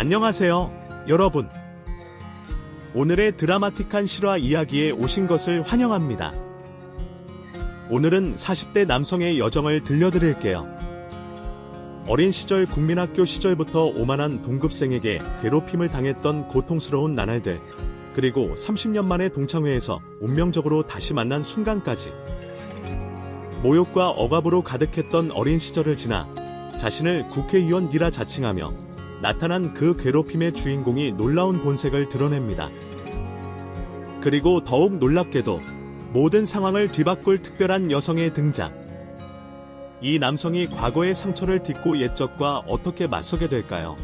안녕하세요, 여러분. 오늘의 드라마틱한 실화 이야기에 오신 것을 환영합니다. 오늘은 40대 남성의 여정을 들려드릴게요. 어린 시절 국민학교 시절부터 오만한 동급생에게 괴롭힘을 당했던 고통스러운 나날들, 그리고 30년 만에 동창회에서 운명적으로 다시 만난 순간까지. 모욕과 억압으로 가득했던 어린 시절을 지나 자신을 국회의원이라 자칭하며 나타난 그 괴롭힘의 주인공이 놀라운 본색을 드러냅니다. 그리고 더욱 놀랍게도 모든 상황을 뒤바꿀 특별한 여성의 등장. 이 남성이 과거의 상처를 딛고 옛적과 어떻게 맞서게 될까요?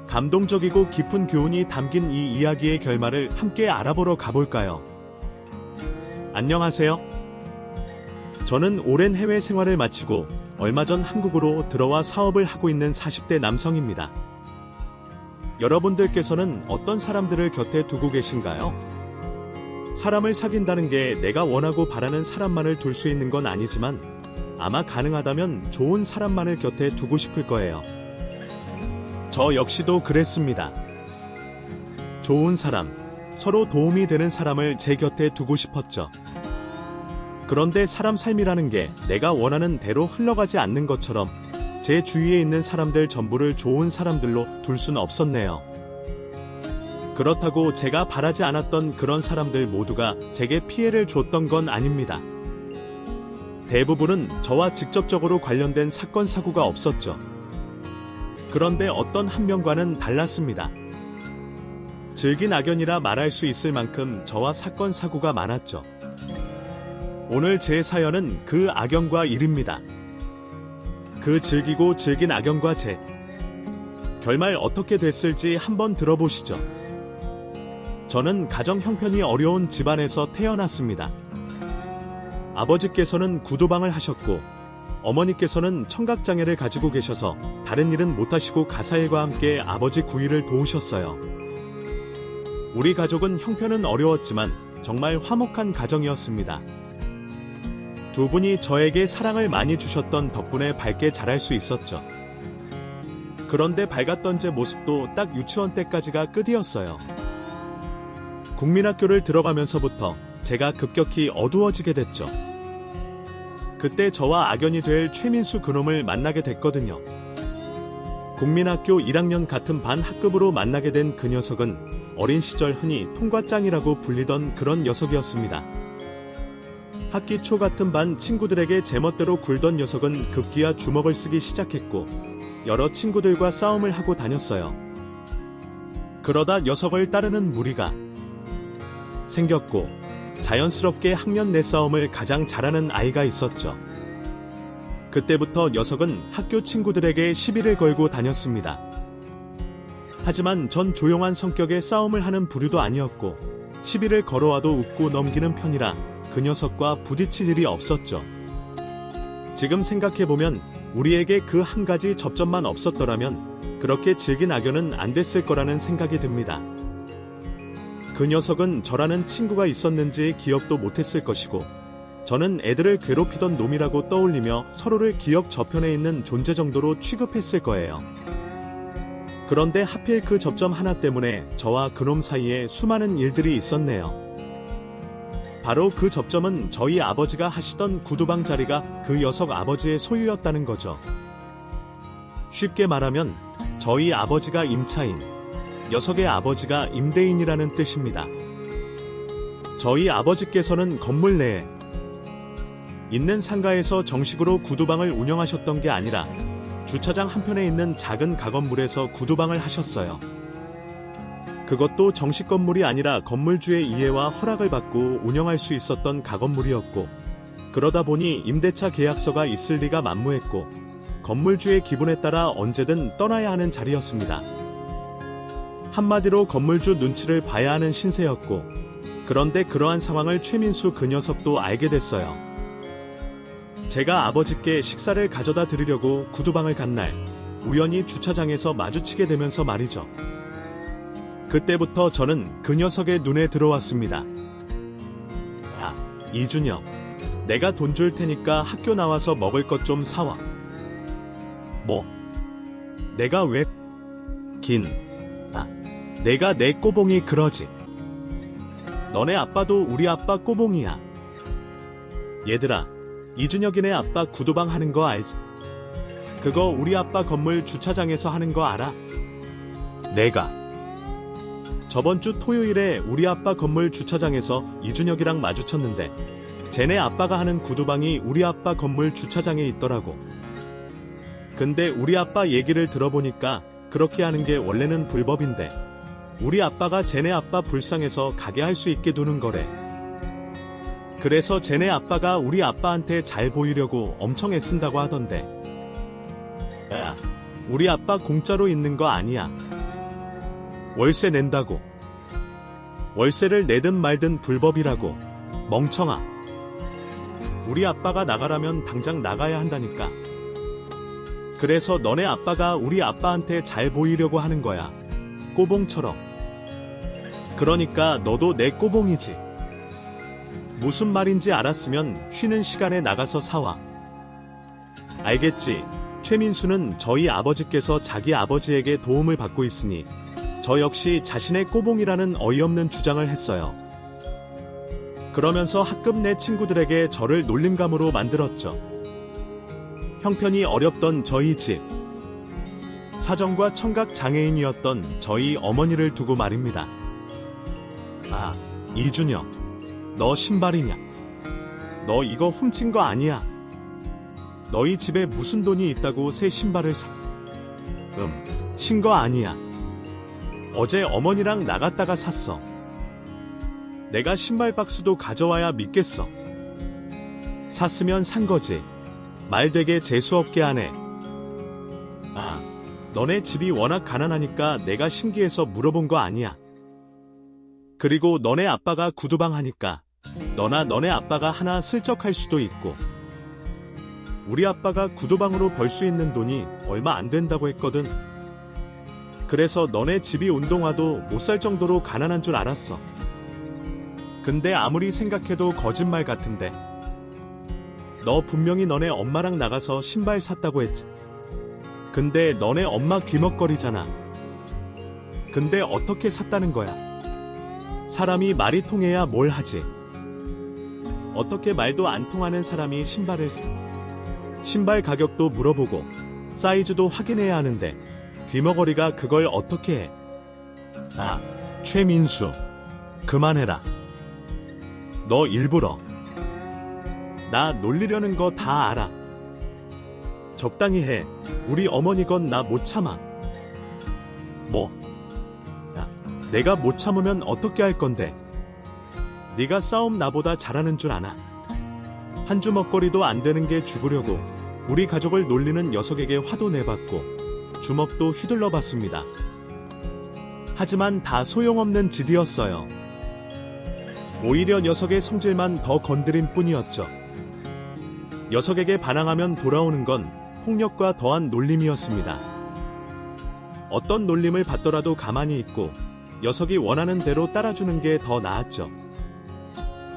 감동적이고 깊은 교훈이 담긴 이 이야기의 결말을 함께 알아보러 가볼까요? 안녕하세요. 저는 오랜 해외 생활을 마치고 얼마 전 한국으로 들어와 사업을 하고 있는 40대 남성입니다. 여러분들께서는 어떤 사람들을 곁에 두고 계신가요? 사람을 사귄다는 게 내가 원하고 바라는 사람만을 둘 수 있는 건 아니지만 아마 가능하다면 좋은 사람만을 곁에 두고 싶을 거예요. 저 역시도 그랬습니다. 좋은 사람, 서로 도움이 되는 사람을 제 곁에 두고 싶었죠. 그런데 사람 삶이라는 게 내가 원하는 대로 흘러가지 않는 것처럼 제 주위에 있는 사람들 전부를 좋은 사람들로 둘 수는 없었네요. 그렇다고 제가 바라지 않았던 그런 사람들 모두가 제게 피해를 줬던 건 아닙니다. 대부분은 저와 직접적으로 관련된 사건 사고가 없었죠. 그런데 어떤 한 명과는 달랐습니다. 질긴 악연이라 말할 수 있을 만큼 저와 사건 사고가 많았죠. 오늘 제 사연은 그 악연과 일입니다. 그 질기고 질긴 악연과 제 결말 어떻게 됐을지 한번 들어보시죠. 저는 가정 형편이 어려운 집안에서 태어났습니다. 아버지께서는 구두방을 하셨고 어머니께서는 청각장애를 가지고 계셔서 다른 일은 못하시고 가사일과 함께 아버지 구일을 도우셨어요. 우리 가족은 형편은 어려웠지만 정말 화목한 가정이었습니다. 두 분이 저에게 사랑을 많이 주셨던 덕분에 밝게 자랄 수 있었죠. 그런데 밝았던 제 모습도 딱 유치원 때까지가 끝이었어요. 국민학교를 들어가면서부터 제가 급격히 어두워지게 됐죠. 그때 저와 악연이 될 최민수 그놈을 만나게 됐거든요. 국민학교 1학년 같은 반 학급으로 만나게 된 그 녀석은 어린 시절 흔히 통과짱이라고 불리던 그런 녀석이었습니다. 학기 초 같은 반 친구들에게 제멋대로 굴던 녀석은 급기야 주먹을 쓰기 시작했고 여러 친구들과 싸움을 하고 다녔어요. 그러다 녀석을 따르는 무리가 생겼고 자연스럽게 학년 내 싸움을 가장 잘하는 아이가 있었죠. 그때부터 녀석은 학교 친구들에게 시비를 걸고 다녔습니다. 하지만 전 조용한 성격의 싸움을 하는 부류도 아니었고 시비를 걸어와도 웃고 넘기는 편이라 그 녀석과 부딪힐 일이 없었죠. 지금 생각해보면 우리에게 그 한 가지 접점만 없었더라면 그렇게 질긴 악연은 안 됐을 거라는 생각이 듭니다. 그 녀석은 저라는 친구가 있었는지 기억도 못했을 것이고 저는 애들을 괴롭히던 놈이라고 떠올리며 서로를 기억 저편에 있는 존재 정도로 취급했을 거예요. 그런데 하필 그 접점 하나 때문에 저와 그놈 사이에 수많은 일들이 있었네요. 바로 그 접점은 저희 아버지가 하시던 구두방 자리가 그 녀석 아버지의 소유였다는 거죠. 쉽게 말하면 저희 아버지가 임차인, 녀석의 아버지가 임대인이라는 뜻입니다. 저희 아버지께서는 건물 내에 있는 상가에서 정식으로 구두방을 운영하셨던 게 아니라 주차장 한편에 있는 작은 가건물에서 구두방을 하셨어요. 그것도 정식 건물이 아니라 건물주의 이해와 허락을 받고 운영할 수 있었던 가건물이었고 그러다 보니 임대차 계약서가 있을 리가 만무했고 건물주의 기분에 따라 언제든 떠나야 하는 자리였습니다. 한마디로 건물주 눈치를 봐야 하는 신세였고 그런데 그러한 상황을 최민수 그 녀석도 알게 됐어요. 제가 아버지께 식사를 가져다 드리려고 구두방을 간 날 우연히 주차장에서 마주치게 되면서 말이죠. 그때부터 저는 그 녀석의 눈에 들어왔습니다. 야, 이준혁, 내가 돈 줄 테니까 학교 나와서 먹을 것 좀 사와. 뭐? 내가 왜? 내가 내 꼬봉이 그러지. 너네 아빠도 우리 아빠 꼬봉이야. 얘들아, 이준혁이네 아빠 구두방 하는 거 알지? 그거 우리 아빠 건물 주차장에서 하는 거 알아? 내가 저번 주 토요일에 우리 아빠 건물 주차장에서 이준혁이랑 마주쳤는데 쟤네 아빠가 하는 구두방이 우리 아빠 건물 주차장에 있더라고. 근데 우리 아빠 얘기를 들어보니까 그렇게 하는 게 원래는 불법인데 우리 아빠가 쟤네 아빠 불쌍해서 가게 할 수 있게 두는 거래. 그래서 쟤네 아빠가 우리 아빠한테 잘 보이려고 엄청 애쓴다고 하던데. 야, 우리 아빠 공짜로 있는 거 아니야. 월세 낸다고. 월세를 내든 말든 불법이라고. 멍청아. 우리 아빠가 나가라면 당장 나가야 한다니까. 그래서 너네 아빠가 우리 아빠한테 잘 보이려고 하는 거야. 꼬봉처럼. 그러니까 너도 내 꼬봉이지. 무슨 말인지 알았으면 쉬는 시간에 나가서 사와. 알겠지? 최민수는 저희 아버지께서 자기 아버지에게 도움을 받고 있으니 저 역시 자신의 꼬봉이라는 어이없는 주장을 했어요. 그러면서 학급 내 친구들에게 저를 놀림감으로 만들었죠. 형편이 어렵던 저희 집. 사정과 청각 장애인이었던 저희 어머니를 두고 말입니다. 이준혁, 너 신발이냐? 너 이거 훔친 거 아니야? 너희 집에 무슨 돈이 있다고 새 신발을 사? 신 거 아니야. 어제 어머니랑 나갔다가 샀어. 내가 신발 박스도 가져와야 믿겠어. 샀으면 산 거지. 말 되게 재수없게 하네. 너네 집이 워낙 가난하니까 내가 신기해서 물어본 거 아니야. 그리고 너네 아빠가 구두방 하니까 너나 너네 아빠가 하나 슬쩍 할 수도 있고. 우리 아빠가 구두방으로 벌 수 있는 돈이 얼마 안 된다고 했거든. 그래서 너네 집이 운동화도 못 살 정도로 가난한 줄 알았어. 근데 아무리 생각해도 거짓말 같은데. 너 분명히 너네 엄마랑 나가서 신발 샀다고 했지. 근데 너네 엄마 귀먹거리잖아. 근데 어떻게 샀다는 거야? 사람이 말이 통해야 뭘 하지. 어떻게 말도 안 통하는 사람이 신발을 사? 신발 가격도 물어보고 사이즈도 확인해야 하는데 귀머거리가 그걸 어떻게 해? 최민수, 그만해라. 너 일부러 나 놀리려는 거 다 알아. 적당히 해. 우리 어머니 건 나 못 참아. 뭐? 내가 못 참으면 어떻게 할 건데? 네가 싸움 나보다 잘하는 줄 아나? 한 주먹거리도 안 되는 게 죽으려고 우리 가족을 놀리는 녀석에게 화도 내봤고 주먹도 휘둘러 봤습니다. 하지만 다 소용없는 짓이었어요. 오히려 녀석의 성질만 더 건드린 뿐이었죠. 녀석에게 반항하면 돌아오는 건 폭력과 더한 놀림이었습니다. 어떤 놀림을 받더라도 가만히 있고 녀석이 원하는 대로 따라주는 게 더 나았죠.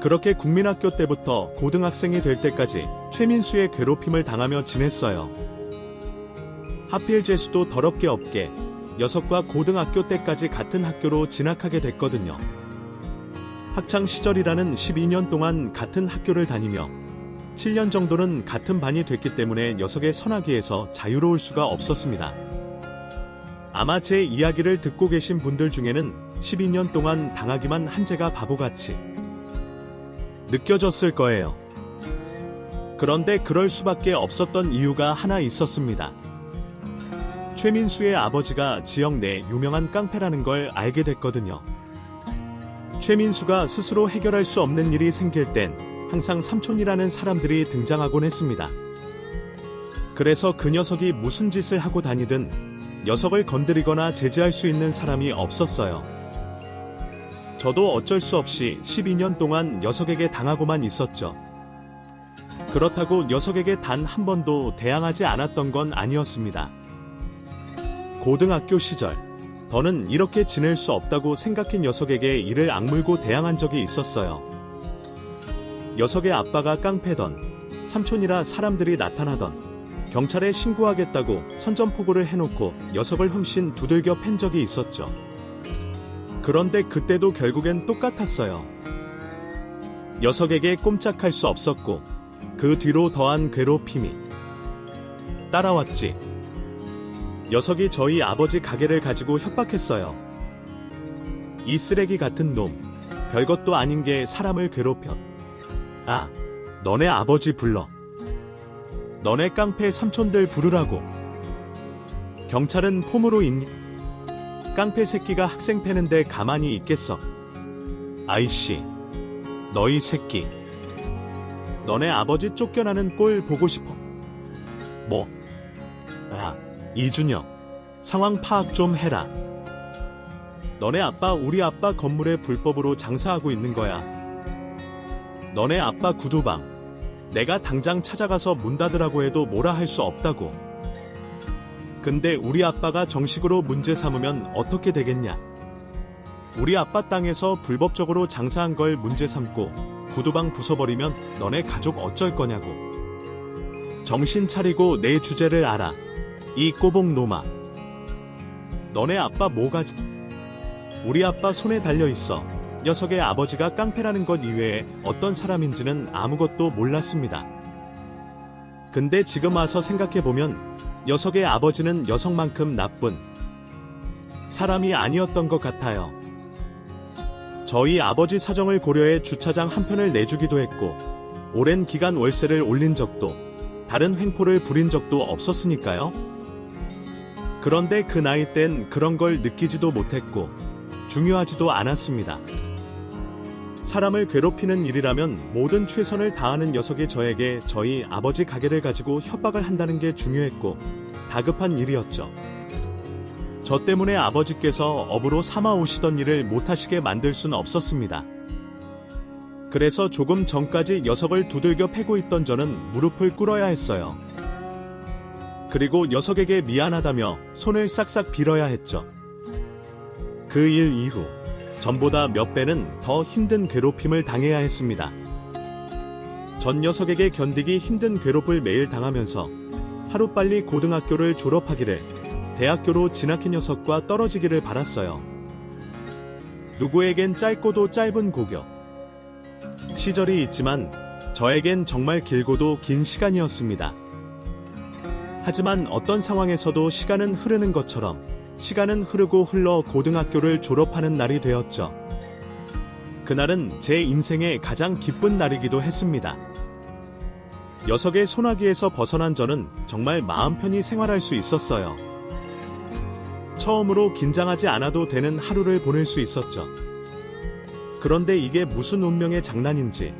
그렇게 국민학교 때부터 고등학생이 될 때까지 최민수의 괴롭힘을 당하며 지냈어요. 하필 재수도 더럽게 없게 녀석과 고등학교 때까지 같은 학교로 진학하게 됐거든요. 학창 시절이라는 12년 동안 같은 학교를 다니며 7년 정도는 같은 반이 됐기 때문에 녀석의 선악기에서 자유로울 수가 없었습니다. 아마 제 이야기를 듣고 계신 분들 중에는 12년 동안 당하기만 한 제가 바보같이 느껴졌을 거예요. 그런데 그럴 수밖에 없었던 이유가 하나 있었습니다. 최민수의 아버지가 지역 내 유명한 깡패라는 걸 알게 됐거든요. 최민수가 스스로 해결할 수 없는 일이 생길 땐 항상 삼촌이라는 사람들이 등장하곤 했습니다. 그래서 그 녀석이 무슨 짓을 하고 다니든 녀석을 건드리거나 제지할 수 있는 사람이 없었어요. 저도 어쩔 수 없이 12년 동안 녀석에게 당하고만 있었죠. 그렇다고 녀석에게 단 한 번도 대항하지 않았던 건 아니었습니다. 고등학교 시절, 더는 이렇게 지낼 수 없다고 생각한 녀석에게 이를 악물고 대항한 적이 있었어요. 녀석의 아빠가 깡패던, 삼촌이라 사람들이 나타나던, 경찰에 신고하겠다고 선전포고를 해놓고 녀석을 흠씬 두들겨 팬 적이 있었죠. 그런데 그때도 결국엔 똑같았어요. 녀석에게 꼼짝할 수 없었고 그 뒤로 더한 괴롭힘이 따라왔지. 녀석이 저희 아버지 가게를 가지고 협박했어요. 이 쓰레기 같은 놈, 별것도 아닌 게 사람을 괴롭혀. 아, 너네 아버지 불러. 너네 깡패 삼촌들 부르라고. 경찰은 폼으로 있니? 깡패 새끼가 학생 패는데 가만히 있겠어. 아이씨, 너희 새끼. 너네 아버지 쫓겨나는 꼴 보고 싶어. 뭐? 아, 이준영, 상황 파악 좀 해라. 너네 아빠 우리 아빠 건물에 불법으로 장사하고 있는 거야. 너네 아빠 구두방, 내가 당장 찾아가서 문 닫으라고 해도 뭐라 할 수 없다고. 근데 우리 아빠가 정식으로 문제 삼으면 어떻게 되겠냐? 우리 아빠 땅에서 불법적으로 장사한 걸 문제 삼고 구두방 부숴버리면 너네 가족 어쩔 거냐고. 정신 차리고 내 주제를 알아. 이 꼬봉 놈아. 너네 아빠 뭐가지? 우리 아빠 손에 달려있어. 녀석의 아버지가 깡패라는 것 이외에 어떤 사람인지는 아무것도 몰랐습니다. 근데 지금 와서 생각해보면 녀석의 아버지는 녀석만큼 나쁜 사람이 아니었던 것 같아요. 저희 아버지 사정을 고려해 주차장 한 편을 내주기도 했고 오랜 기간 월세를 올린 적도 다른 횡포를 부린 적도 없었으니까요. 그런데 그 나이 땐 그런 걸 느끼지도 못했고 중요하지도 않았습니다. 사람을 괴롭히는 일이라면 모든 최선을 다하는 녀석이 저에게 저희 아버지 가게를 가지고 협박을 한다는 게 중요했고 다급한 일이었죠. 저 때문에 아버지께서 업으로 삼아오시던 일을 못하시게 만들 순 없었습니다. 그래서 조금 전까지 녀석을 두들겨 패고 있던 저는 무릎을 꿇어야 했어요. 그리고 녀석에게 미안하다며 손을 싹싹 빌어야 했죠. 그 일 이후 전보다 몇 배는 더 힘든 괴롭힘을 당해야 했습니다. 전 녀석에게 견디기 힘든 괴롭을 매일 당하면서 하루빨리 고등학교를 졸업하기를, 대학교로 진학한 녀석과 떨어지기를 바랐어요. 누구에겐 짧고도 짧은 고교 시절이 있지만 저에겐 정말 길고도 긴 시간이었습니다. 하지만 어떤 상황에서도 시간은 흐르는 것처럼 시간은 흐르고 흘러 고등학교를 졸업하는 날이 되었죠. 그날은 제 인생의 가장 기쁜 날이기도 했습니다. 녀석의 소나기에서 벗어난 저는 정말 마음 편히 생활할 수 있었어요. 처음으로 긴장하지 않아도 되는 하루를 보낼 수 있었죠. 그런데 이게 무슨 운명의 장난인지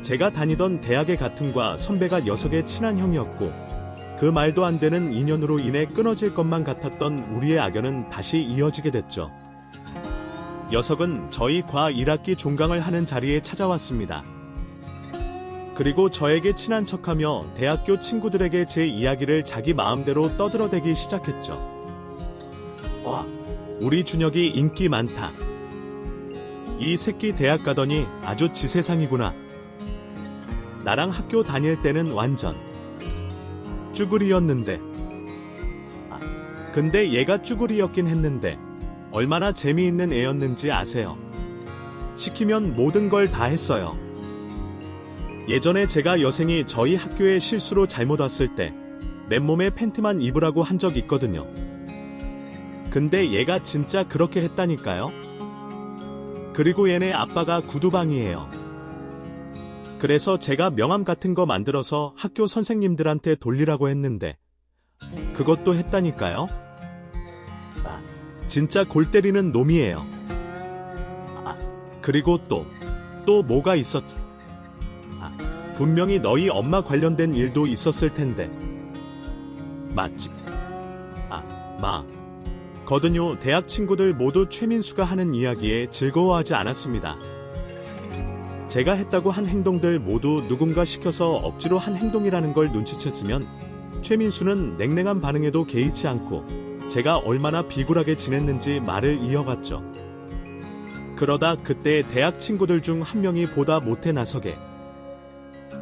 제가 다니던 대학의 가틈과 선배가 녀석의 친한 형이었고 그 말도 안 되는 인연으로 인해 끊어질 것만 같았던 우리의 악연은 다시 이어지게 됐죠. 녀석은 저희 과 1학기 종강을 하는 자리에 찾아왔습니다. 그리고 저에게 친한 척하며 대학교 친구들에게 제 이야기를 자기 마음대로 떠들어대기 시작했죠. 와, 우리 준혁이 인기 많다. 이 새끼 대학 가더니 아주 지 세상이구나. 나랑 학교 다닐 때는 완전 쭈구리였는데. 근데 얘가 쭈구리였긴 했는데 얼마나 재미있는 애였는지 아세요? 시키면 모든 걸 다 했어요. 예전에 제가 여생이 저희 학교에 실수로 잘못 왔을 때 맨몸에 팬티만 입으라고 한 적 있거든요. 근데 얘가 진짜 그렇게 했다니까요. 그리고 얘네 아빠가 구두방이에요. 그래서 제가 명함 같은 거 만들어서 학교 선생님들한테 돌리라고 했는데 그것도 했다니까요. 진짜 골 때리는 놈이에요. 그리고 또 뭐가 있었지? 분명히 너희 엄마 관련된 일도 있었을 텐데. 맞지? 거든요. 대학 친구들 모두 최민수가 하는 이야기에 즐거워하지 않았습니다. 제가 했다고 한 행동들 모두 누군가 시켜서 억지로 한 행동이라는 걸 눈치챘으면 최민수는 냉랭한 반응에도 개의치 않고 제가 얼마나 비굴하게 지냈는지 말을 이어갔죠. 그러다 그때 대학 친구들 중 한 명이 보다 못해 나서게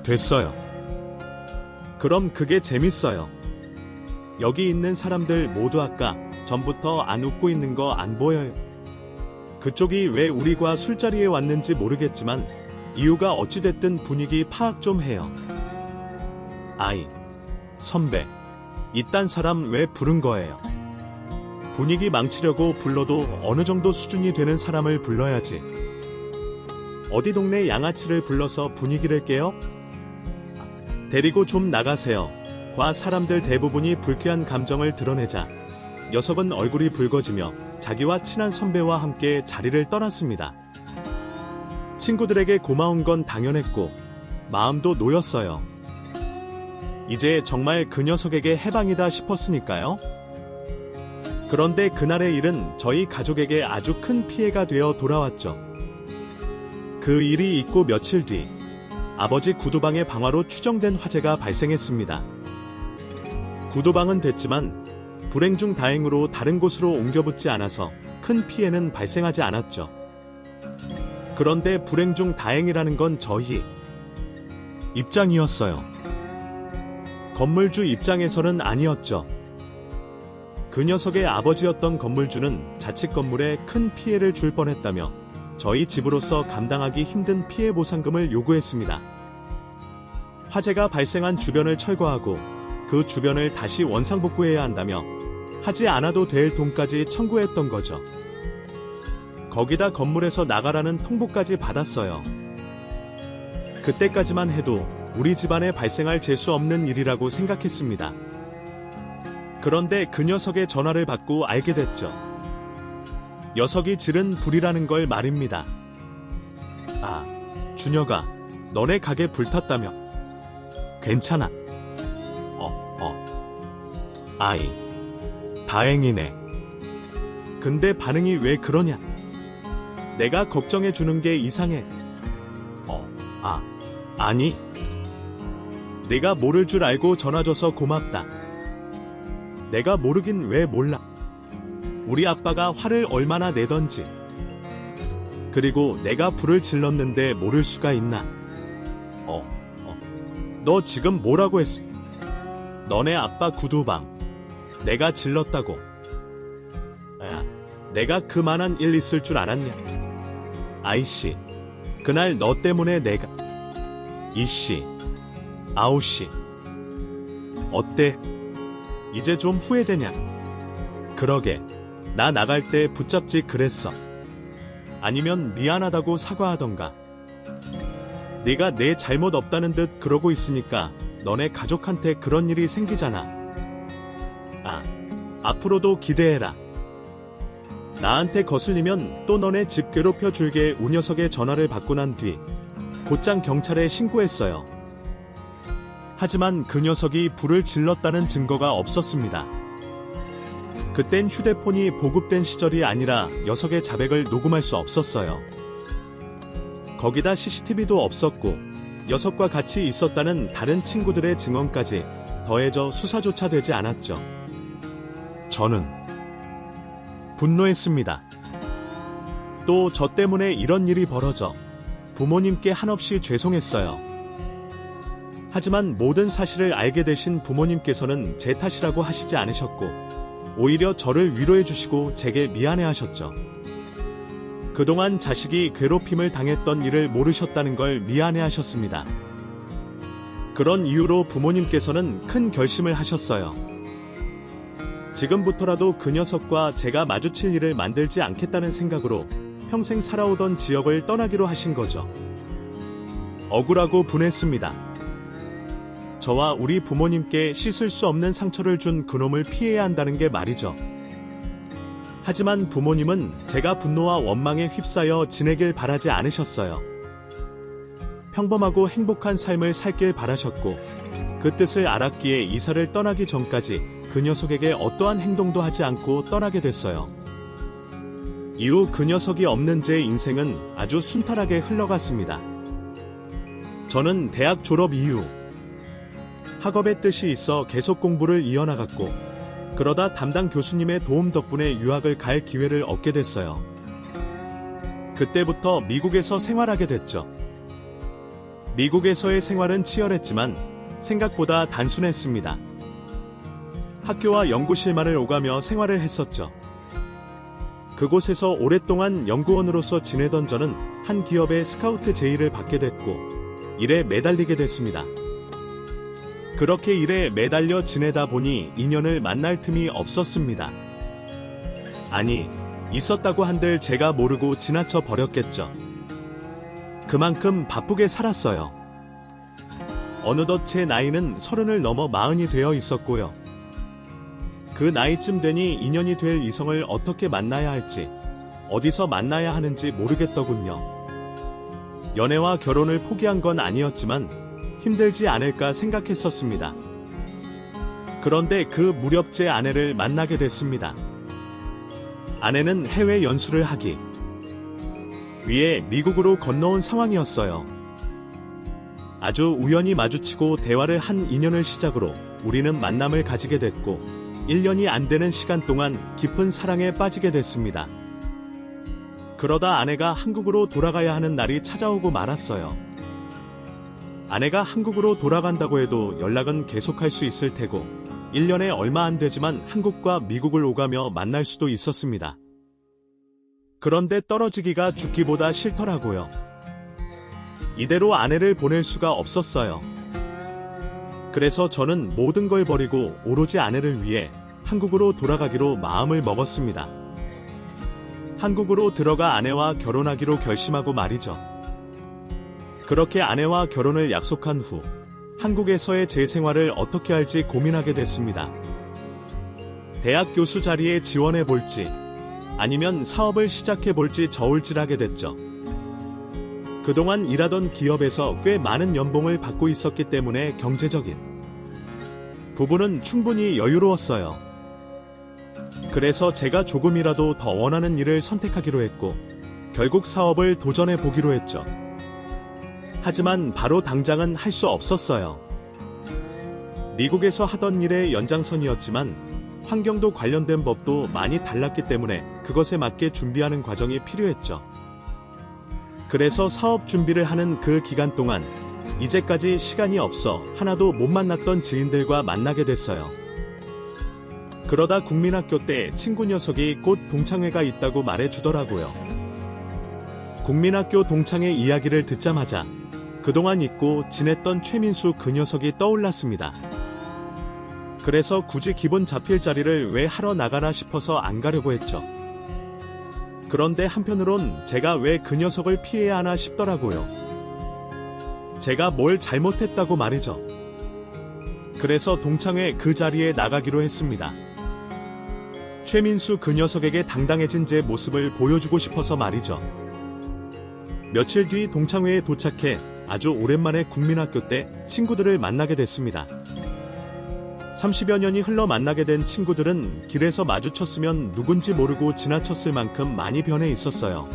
됐어요. 그럼 그게 재밌어요. 여기 있는 사람들 모두 아까 전부터 안 웃고 있는 거 안 보여요? 그쪽이 왜 우리과 술자리에 왔는지 모르겠지만 이유가 어찌됐든 분위기 파악 좀 해요. 아이, 선배, 이딴 사람 왜 부른 거예요? 분위기 망치려고 불러도 어느 정도 수준이 되는 사람을 불러야지. 어디 동네 양아치를 불러서 분위기를 깨요? 데리고 좀 나가세요. 과 사람들 대부분이 불쾌한 감정을 드러내자 녀석은 얼굴이 붉어지며 자기와 친한 선배와 함께 자리를 떠났습니다. 친구들에게 고마운 건 당연했고 마음도 놓였어요. 이제 정말 그 녀석에게 해방이다 싶었으니까요. 그런데 그날의 일은 저희 가족에게 아주 큰 피해가 되어 돌아왔죠. 그 일이 있고 며칠 뒤 아버지 구두방의 방화로 추정된 화재가 발생했습니다. 구두방은 됐지만 불행 중 다행으로 다른 곳으로 옮겨붙지 않아서 큰 피해는 발생하지 않았죠. 그런데 불행 중 다행이라는 건 저희 입장이었어요. 건물주 입장에서는 아니었죠. 그 녀석의 아버지였던 건물주는 자칫 건물에 큰 피해를 줄 뻔했다며 저희 집으로서 감당하기 힘든 피해 보상금을 요구했습니다. 화재가 발생한 주변을 철거하고 그 주변을 다시 원상복구해야 한다며 하지 않아도 될 돈까지 청구했던 거죠. 거기다 건물에서 나가라는 통보까지 받았어요. 그때까지만 해도 우리 집안에 발생할 재수 없는 일이라고 생각했습니다. 그런데 그 녀석의 전화를 받고 알게 됐죠. 녀석이 지른 불이라는 걸 말입니다. 아, 준혁아, 너네 가게 불탔다며? 괜찮아. 아이, 다행이네. 근데 반응이 왜 그러냐? 내가 걱정해주는 게 이상해. 아니. 내가 모를 줄 알고 전화줘서 고맙다. 내가 모르긴 왜 몰라. 우리 아빠가 화를 얼마나 내던지. 그리고 내가 불을 질렀는데 모를 수가 있나? 너 지금 뭐라고 했어? 너네 아빠 구두방. 내가 질렀다고. 야, 내가 그만한 일 있을 줄 알았냐? 아이씨, 그날 너 때문에 내가. 이씨, 아우씨. 어때? 이제 좀 후회되냐? 그러게, 나 나갈 때 붙잡지 그랬어. 아니면 미안하다고 사과하던가. 네가 내 잘못 없다는 듯 그러고 있으니까 너네 가족한테 그런 일이 생기잖아. 앞으로도 기대해라. 나한테 거슬리면 또 너네 집 괴롭혀 줄게. 우 녀석의 전화를 받고 난 뒤 곧장 경찰에 신고했어요. 하지만 그 녀석이 불을 질렀다는 증거가 없었습니다. 그땐 휴대폰이 보급된 시절이 아니라 녀석의 자백을 녹음할 수 없었어요. 거기다 CCTV도 없었고 녀석과 같이 있었다는 다른 친구들의 증언까지 더해져 수사조차 되지 않았죠. 저는 분노했습니다. 또 저 때문에 이런 일이 벌어져 부모님께 한없이 죄송했어요. 하지만 모든 사실을 알게 되신 부모님께서는 제 탓이라고 하시지 않으셨고 오히려 저를 위로해 주시고 제게 미안해 하셨죠. 그동안 자식이 괴롭힘을 당했던 일을 모르셨다는 걸 미안해 하셨습니다. 그런 이유로 부모님께서는 큰 결심을 하셨어요. 지금부터라도 그 녀석과 제가 마주칠 일을 만들지 않겠다는 생각으로 평생 살아오던 지역을 떠나기로 하신 거죠. 억울하고 분했습니다. 저와 우리 부모님께 씻을 수 없는 상처를 준 그놈을 피해야 한다는 게 말이죠. 하지만 부모님은 제가 분노와 원망에 휩싸여 지내길 바라지 않으셨어요. 평범하고 행복한 삶을 살길 바라셨고 그 뜻을 알았기에 이사를 떠나기 전까지 그 녀석에게 어떠한 행동도 하지 않고 떠나게 됐어요. 이후 그 녀석이 없는 제 인생은 아주 순탄하게 흘러갔습니다. 저는 대학 졸업 이후 학업의 뜻이 있어 계속 공부를 이어나갔고 그러다 담당 교수님의 도움 덕분에 유학을 갈 기회를 얻게 됐어요. 그때부터 미국에서 생활하게 됐죠. 미국에서의 생활은 치열했지만 생각보다 단순했습니다. 학교와 연구실만을 오가며 생활을 했었죠. 그곳에서 오랫동안 연구원으로서 지내던 저는 한 기업의 스카우트 제의를 받게 됐고 일에 매달리게 됐습니다. 그렇게 일에 매달려 지내다 보니 인연을 만날 틈이 없었습니다. 아니, 있었다고 한들 제가 모르고 지나쳐 버렸겠죠. 그만큼 바쁘게 살았어요. 어느덧 제 나이는 30을 넘어 40이 되어 있었고요. 그 나이쯤 되니 인연이 될 이성을 어떻게 만나야 할지, 어디서 만나야 하는지 모르겠더군요. 연애와 결혼을 포기한 건 아니었지만 힘들지 않을까 생각했었습니다. 그런데 그 무렵 제 아내를 만나게 됐습니다. 아내는 해외 연수를 하기 위해 미국으로 건너온 상황이었어요. 아주 우연히 마주치고 대화를 한 인연을 시작으로 우리는 만남을 가지게 됐고 1년이 안 되는 시간 동안 깊은 사랑에 빠지게 됐습니다. 그러다 아내가 한국으로 돌아가야 하는 날이 찾아오고 말았어요. 아내가 한국으로 돌아간다고 해도 연락은 계속할 수 있을 테고 1년에 얼마 안 되지만 한국과 미국을 오가며 만날 수도 있었습니다. 그런데 떨어지기가 죽기보다 싫더라고요. 이대로 아내를 보낼 수가 없었어요. 그래서 저는 모든 걸 버리고 오로지 아내를 위해 한국으로 돌아가기로 마음을 먹었습니다. 한국으로 들어가 아내와 결혼하기로 결심하고 말이죠. 그렇게 아내와 결혼을 약속한 후 한국에서의 제 생활을 어떻게 할지 고민하게 됐습니다. 대학 교수 자리에 지원해 볼지 아니면 사업을 시작해 볼지 저울질하게 됐죠. 그동안 일하던 기업에서 꽤 많은 연봉을 받고 있었기 때문에 경제적인 부분은 충분히 여유로웠어요. 그래서 제가 조금이라도 더 원하는 일을 선택하기로 했고 결국 사업을 도전해 보기로 했죠. 하지만 바로 당장은 할 수 없었어요. 미국에서 하던 일의 연장선이었지만 환경도 관련된 법도 많이 달랐기 때문에 그것에 맞게 준비하는 과정이 필요했죠. 그래서 사업 준비를 하는 그 기간 동안 이제까지 시간이 없어 하나도 못 만났던 지인들과 만나게 됐어요. 그러다 국민학교 때 친구 녀석이 곧 동창회가 있다고 말해주더라고요. 국민학교 동창회 이야기를 듣자마자 그동안 잊고 지냈던 최민수 그 녀석이 떠올랐습니다. 그래서 굳이 기분 잡힐 자리를 왜 하러 나가나 싶어서 안 가려고 했죠. 그런데 한편으론 제가 왜 그 녀석을 피해야 하나 싶더라고요. 제가 뭘 잘못했다고 말이죠. 그래서 동창회 그 자리에 나가기로 했습니다. 최민수 그 녀석에게 당당해진 제 모습을 보여주고 싶어서 말이죠. 며칠 뒤 동창회에 도착해 아주 오랜만에 국민학교 때 친구들을 만나게 됐습니다. 30여 년이 흘러 만나게 된 친구들은 길에서 마주쳤으면 누군지 모르고 지나쳤을 만큼 많이 변해 있었어요.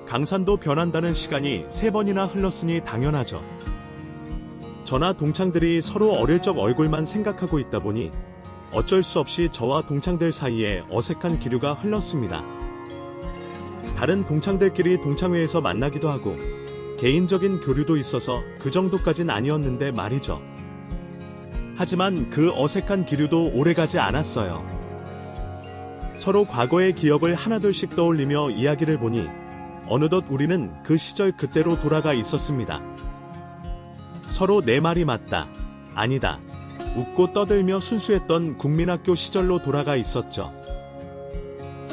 강산도 변한다는 시간이 3번이나 흘렀으니 당연하죠. 저나 동창들이 서로 어릴 적 얼굴만 생각하고 있다 보니 어쩔 수 없이 저와 동창들 사이에 어색한 기류가 흘렀습니다. 다른 동창들끼리 동창회에서 만나기도 하고 개인적인 교류도 있어서 그 정도까진 아니었는데 말이죠. 하지만 그 어색한 기류도 오래가지 않았어요. 서로 과거의 기억을 하나둘씩 떠올리며 이야기를 보니 어느덧 우리는 그 시절 그때로 돌아가 있었습니다. 서로 내 말이 맞다, 아니다, 웃고 떠들며 순수했던 국민학교 시절로 돌아가 있었죠.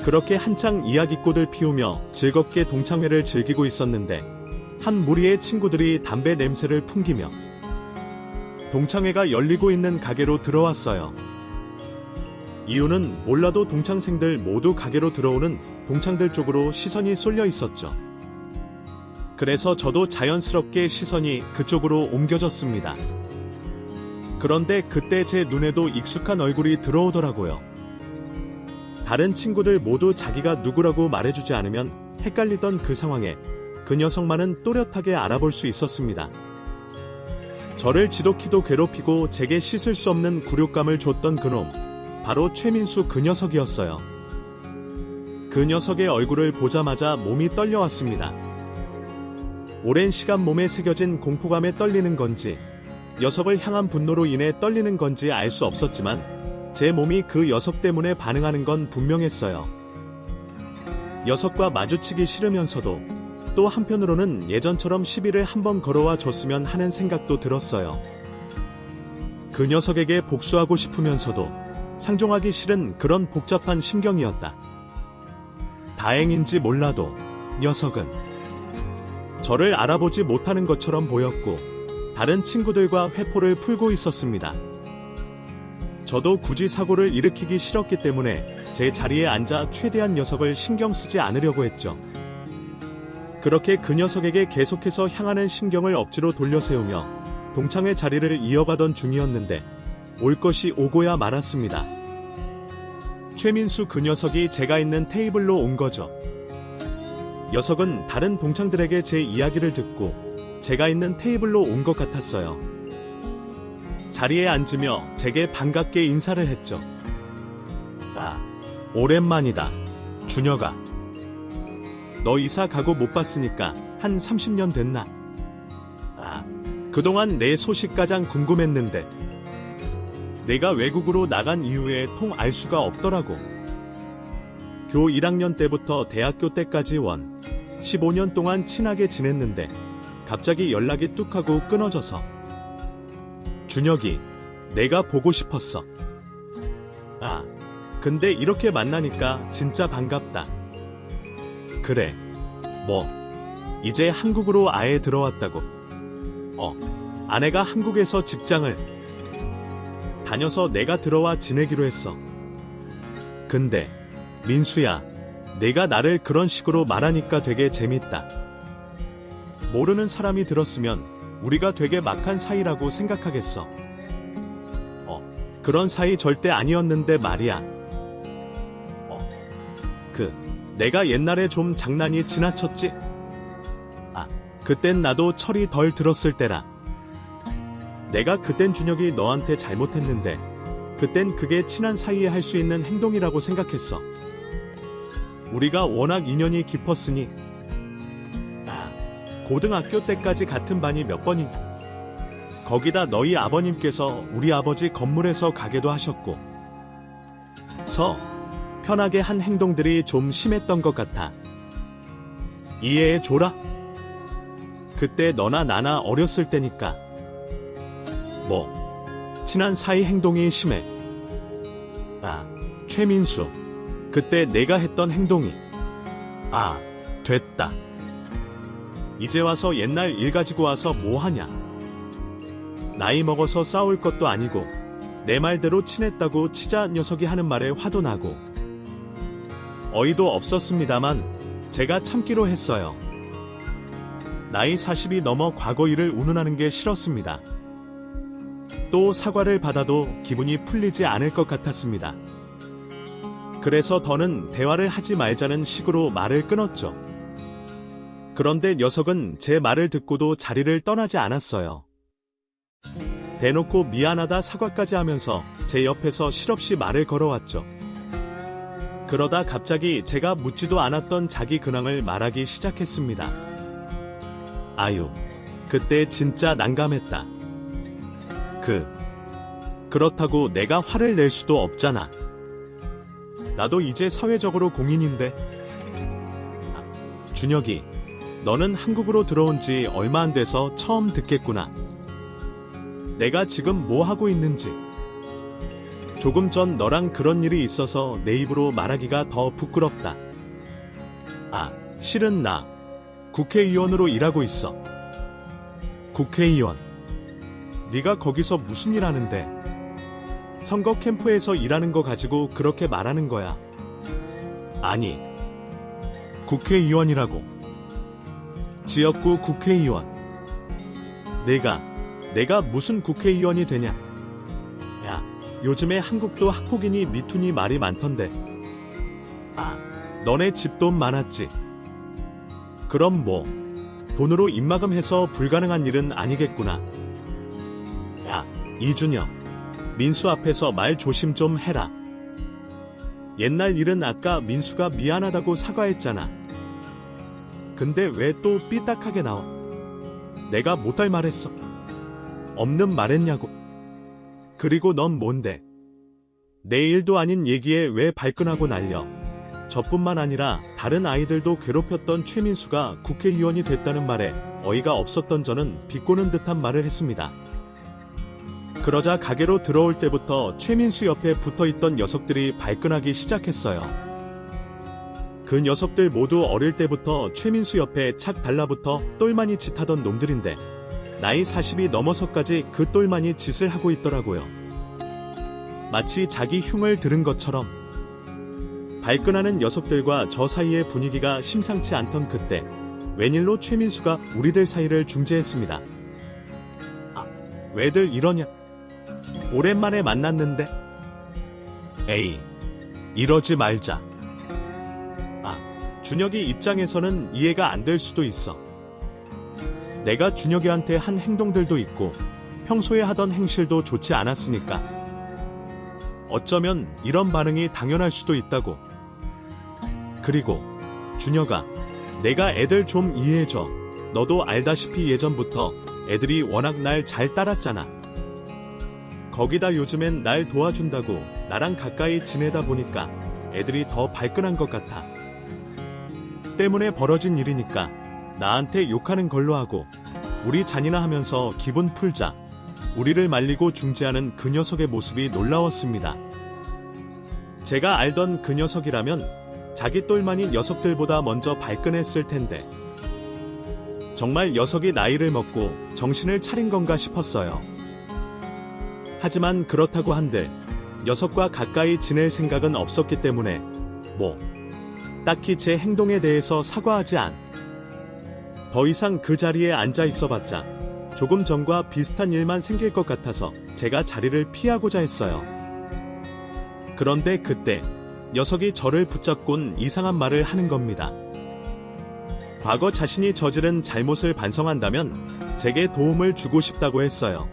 그렇게 한창 이야기꽃을 피우며 즐겁게 동창회를 즐기고 있었는데 한 무리의 친구들이 담배 냄새를 풍기며 동창회가 열리고 있는 가게로 들어왔어요. 이유는 몰라도 동창생들 모두 가게로 들어오는 동창들 쪽으로 시선이 쏠려 있었죠. 그래서 저도 자연스럽게 시선이 그쪽으로 옮겨졌습니다. 그런데 그때 제 눈에도 익숙한 얼굴이 들어오더라고요. 다른 친구들 모두 자기가 누구라고 말해주지 않으면 헷갈리던 그 상황에 그 녀석만은 또렷하게 알아볼 수 있었습니다. 저를 지독히도 괴롭히고 제게 씻을 수 없는 굴욕감을 줬던 그놈, 바로 최민수 그 녀석이었어요. 그 녀석의 얼굴을 보자마자 몸이 떨려왔습니다. 오랜 시간 몸에 새겨진 공포감에 떨리는 건지 녀석을 향한 분노로 인해 떨리는 건지 알 수 없었지만 제 몸이 그 녀석 때문에 반응하는 건 분명했어요. 녀석과 마주치기 싫으면서도 또 한편으로는 예전처럼 시비를 한번 걸어와 줬으면 하는 생각도 들었어요. 그 녀석에게 복수하고 싶으면서도 상종하기 싫은 그런 복잡한 심경이었다. 다행인지 몰라도 녀석은 저를 알아보지 못하는 것처럼 보였고 다른 친구들과 회포를 풀고 있었습니다. 저도 굳이 사고를 일으키기 싫었기 때문에 제 자리에 앉아 최대한 녀석을 신경 쓰지 않으려고 했죠. 그렇게 그 녀석에게 계속해서 향하는 신경을 억지로 돌려세우며 동창회 자리를 이어가던 중이었는데 올 것이 오고야 말았습니다. 최민수 그 녀석이 제가 있는 테이블로 온 거죠. 녀석은 다른 동창들에게 제 이야기를 듣고 제가 있는 테이블로 온 것 같았어요. 자리에 앉으며 제게 반갑게 인사를 했죠. 아, 오랜만이다, 준혁아. 너 이사 가고 못 봤으니까 한 30년 됐나? 아, 그동안 내 소식 가장 궁금했는데 내가 외국으로 나간 이후에 통 알 수가 없더라고. 교 1학년 때부터 대학교 때까지 15년 동안 친하게 지냈는데 갑자기 연락이 뚝 하고 끊어져서. 준혁이, 내가 보고 싶었어. 아, 근데 이렇게 만나니까 진짜 반갑다. 그래, 뭐 이제 한국으로 아예 들어왔다고. 아내가 한국에서 직장을 다녀서 내가 들어와 지내기로 했어. 근데 민수야, 내가 나를 그런 식으로 말하니까 되게 재밌다. 모르는 사람이 들었으면 우리가 되게 막한 사이라고 생각하겠어. 그런 사이 절대 아니었는데 말이야. 내가 옛날에 좀 장난이 지나쳤지? 아, 그땐 나도 철이 덜 들었을 때라. 내가 그땐 준혁이 너한테 잘못했는데 그땐 그게 친한 사이에 할 수 있는 행동이라고 생각했어. 우리가 워낙 인연이 깊었으니. 아, 고등학교 때까지 같은 반이 몇 번이냐. 거기다 너희 아버님께서 우리 아버지 건물에서 가게도 하셨고. 편하게 한 행동들이 좀 심했던 것 같아. 이해해줘라. 그때 너나 나나 어렸을 때니까. 친한 사이 행동이 심해. 아, 최민수. 그때 내가 했던 행동이. 아, 됐다. 이제 와서 옛날 일 가지고 와서 뭐 하냐. 나이 먹어서 싸울 것도 아니고 내 말대로 친했다고 치자 녀석이 하는 말에 화도 나고. 어이도 없었습니다만 제가 참기로 했어요. 나이 40이 넘어 과거 일을 운운하는 게 싫었습니다. 또 사과를 받아도 기분이 풀리지 않을 것 같았습니다. 그래서 더는 대화를 하지 말자는 식으로 말을 끊었죠. 그런데 녀석은 제 말을 듣고도 자리를 떠나지 않았어요. 대놓고 미안하다 사과까지 하면서 제 옆에서 실없이 말을 걸어왔죠. 그러다 갑자기 제가 묻지도 않았던 자기 근황을 말하기 시작했습니다. 아유, 그때 진짜 난감했다. 그렇다고 내가 화를 낼 수도 없잖아. 나도 이제 사회적으로 공인인데. 준혁이, 너는 한국으로 들어온 지 얼마 안 돼서 처음 듣겠구나. 내가 지금 뭐 하고 있는지. 조금 전 너랑 그런 일이 있어서 내 입으로 말하기가 더 부끄럽다. 아, 실은 나 국회의원으로 일하고 있어. 국회의원? 네가 거기서 무슨 일 하는데? 선거 캠프에서 일하는 거 가지고 그렇게 말하는 거야. 아니, 국회의원이라고. 지역구 국회의원. 내가 무슨 국회의원이 되냐? 야, 요즘에 한국도 학폭이니 미투니 말이 많던데. 아, 너네 집돈 많았지? 그럼 뭐 돈으로 입마금해서 불가능한 일은 아니겠구나. 야, 이준혁, 민수 앞에서 말 조심 좀 해라. 옛날 일은 아까 민수가 미안하다고 사과했잖아. 근데 왜 또 삐딱하게 나와? 내가 못할 말했어. 없는 말했냐고. 그리고 넌 뭔데? 내 일도 아닌 얘기에 왜 발끈하고 날려? 저뿐만 아니라 다른 아이들도 괴롭혔던 최민수가 국회의원이 됐다는 말에 어이가 없었던 저는 비꼬는 듯한 말을 했습니다. 그러자 가게로 들어올 때부터 최민수 옆에 붙어있던 녀석들이 발끈하기 시작했어요. 그 녀석들 모두 어릴 때부터 최민수 옆에 착 달라붙어 똘마니 짓 하던 놈들인데 나이 40이 넘어서까지 그 똘마니 짓을 하고 있더라고요. 마치 자기 흉을 들은 것처럼. 발끈하는 녀석들과 저 사이의 분위기가 심상치 않던 그때 웬일로 최민수가 우리들 사이를 중재했습니다. 아, 왜들 이러냐? 오랜만에 만났는데? 에이, 이러지 말자. 준혁이 입장에서는 이해가 안 될 수도 있어. 내가 준혁이한테 한 행동들도 있고 평소에 하던 행실도 좋지 않았으니까. 어쩌면 이런 반응이 당연할 수도 있다고. 그리고 준혁아, 내가 애들 좀 이해해줘. 너도 알다시피 예전부터 애들이 워낙 날 잘 따랐잖아. 거기다 요즘엔 날 도와준다고 나랑 가까이 지내다 보니까 애들이 더 발끈한 것 같아. 때문에 벌어진 일이니까 나한테 욕하는 걸로 하고 우리 잔인화하면서 기분 풀자. 우리를 말리고 중재하는 그 녀석의 모습이 놀라웠습니다. 제가 알던 그 녀석이라면 자기 똘마니 녀석들보다 먼저 발끈했을 텐데 정말 녀석이 나이를 먹고 정신을 차린 건가 싶었어요. 하지만 그렇다고 한들 녀석과 가까이 지낼 생각은 없었기 때문에 딱히 제 행동에 대해서 사과하지 않. 더 이상 그 자리에 앉아 있어봤자 조금 전과 비슷한 일만 생길 것 같아서 제가 자리를 피하고자 했어요. 그런데 그때 녀석이 저를 붙잡곤 이상한 말을 하는 겁니다. 과거 자신이 저지른 잘못을 반성한다면 제게 도움을 주고 싶다고 했어요.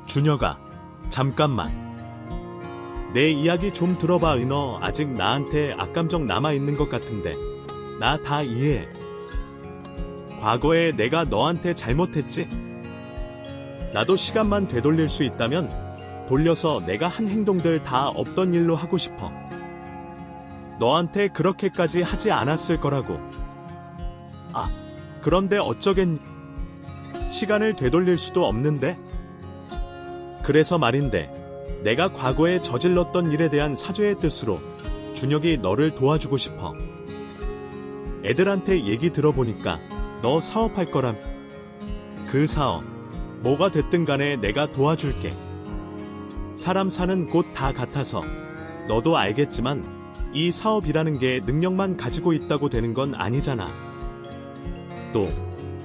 준혁아, 잠깐만. 내 이야기 좀 들어봐. 너 아직 나한테 악감정 남아있는 것 같은데 나 다 이해해. 과거에 내가 너한테 잘못했지? 나도 시간만 되돌릴 수 있다면 돌려서 내가 한 행동들 다 없던 일로 하고 싶어. 너한테 그렇게까지 하지 않았을 거라고. 그런데 어쩌겠니? 시간을 되돌릴 수도 없는데? 그래서 말인데 내가 과거에 저질렀던 일에 대한 사죄의 뜻으로 준혁이 너를 도와주고 싶어. 애들한테 얘기 들어보니까 너 사업할 거람. 그 사업 뭐가 됐든 간에 내가 도와줄게. 사람 사는 곳 다 같아서 너도 알겠지만 이 사업이라는 게 능력만 가지고 있다고 되는 건 아니잖아. 또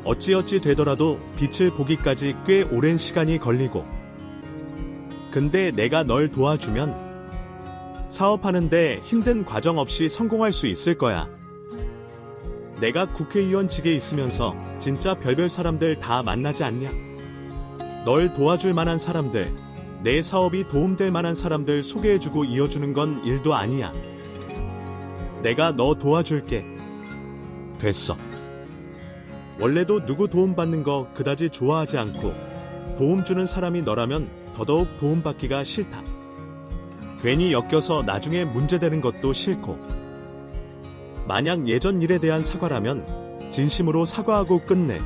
어찌어찌 되더라도 빛을 보기까지 꽤 오랜 시간이 걸리고. 근데 내가 널 도와주면 사업하는데 힘든 과정 없이 성공할 수 있을 거야. 내가 국회의원직에 있으면서 진짜 별별 사람들 다 만나지 않냐? 널 도와줄 만한 사람들, 내 사업이 도움될 만한 사람들 소개해주고 이어주는 건 일도 아니야. 내가 너 도와줄게. 됐어. 원래도 누구 도움받는 거 그다지 좋아하지 않고 도움 주는 사람이 너라면 더더욱 도움받기가 싫다. 괜히 엮여서 나중에 문제되는 것도 싫고. 만약 예전 일에 대한 사과라면 진심으로 사과하고 끝내.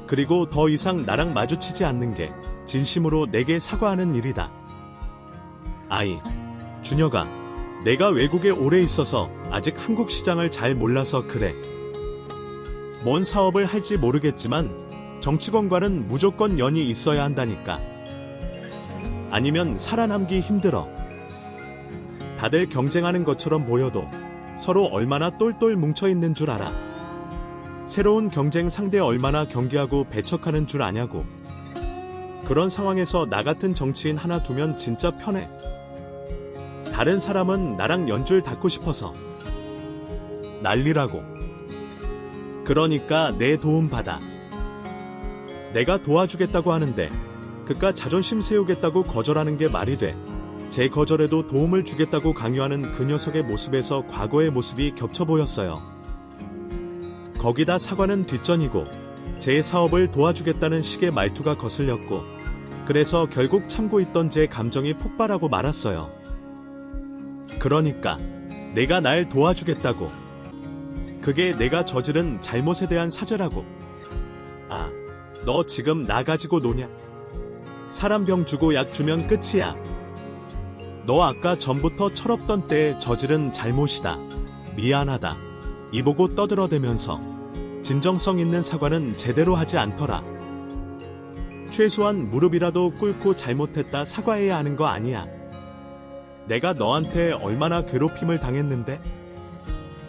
그리고 더 이상 나랑 마주치지 않는 게 진심으로 내게 사과하는 일이다. 준혁아, 내가 외국에 오래 있어서 아직 한국 시장을 잘 몰라서 그래. 뭔 사업을 할지 모르겠지만 정치권과는 무조건 연이 있어야 한다니까. 아니면 살아남기 힘들어. 다들 경쟁하는 것처럼 보여도 서로 얼마나 똘똘 뭉쳐있는 줄 알아. 새로운 경쟁 상대 얼마나 경계하고 배척하는 줄 아냐고. 그런 상황에서 나 같은 정치인 하나 두면 진짜 편해. 다른 사람은 나랑 연줄 닿고 싶어서 난리라고. 그러니까 내 도움 받아. 내가 도와주겠다고 하는데 그깟 자존심 세우겠다고 거절하는 게 말이 돼. 제 거절에도 도움을 주겠다고 강요하는 그 녀석의 모습에서 과거의 모습이 겹쳐 보였어요. 거기다 사과는 뒷전이고 제 사업을 도와주겠다는 식의 말투가 거슬렸고, 그래서 결국 참고 있던 제 감정이 폭발하고 말았어요. 그러니까 내가 날 도와주겠다고. 그게 내가 저지른 잘못에 대한 사죄라고. 아, 너 지금 나 가지고 노냐? 사람 병 주고 약 주면 끝이야. 너 아까 전부터 철없던 때에 저지른 잘못이다. 미안하다. 이보고 떠들어대면서 진정성 있는 사과는 제대로 하지 않더라. 최소한 무릎이라도 꿇고 잘못했다 사과해야 하는 거 아니야. 내가 너한테 얼마나 괴롭힘을 당했는데?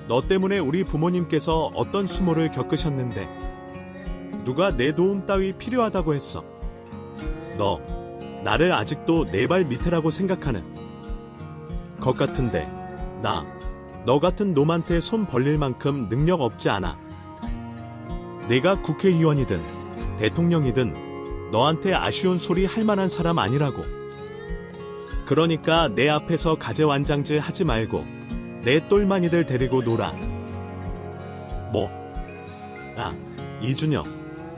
너 때문에 우리 부모님께서 어떤 수모를 겪으셨는데? 누가 내 도움 따위 필요하다고 했어? 너, 나를 아직도 내 발 밑이라고 생각하는 것 같은데, 너 같은 놈한테 손 벌릴 만큼 능력 없지 않아. 내가 국회의원이든 대통령이든 너한테 아쉬운 소리 할 만한 사람 아니라고. 그러니까 내 앞에서 가재완장질 하지 말고 내 똘마니들 데리고 놀아. 뭐? 아, 이준혁,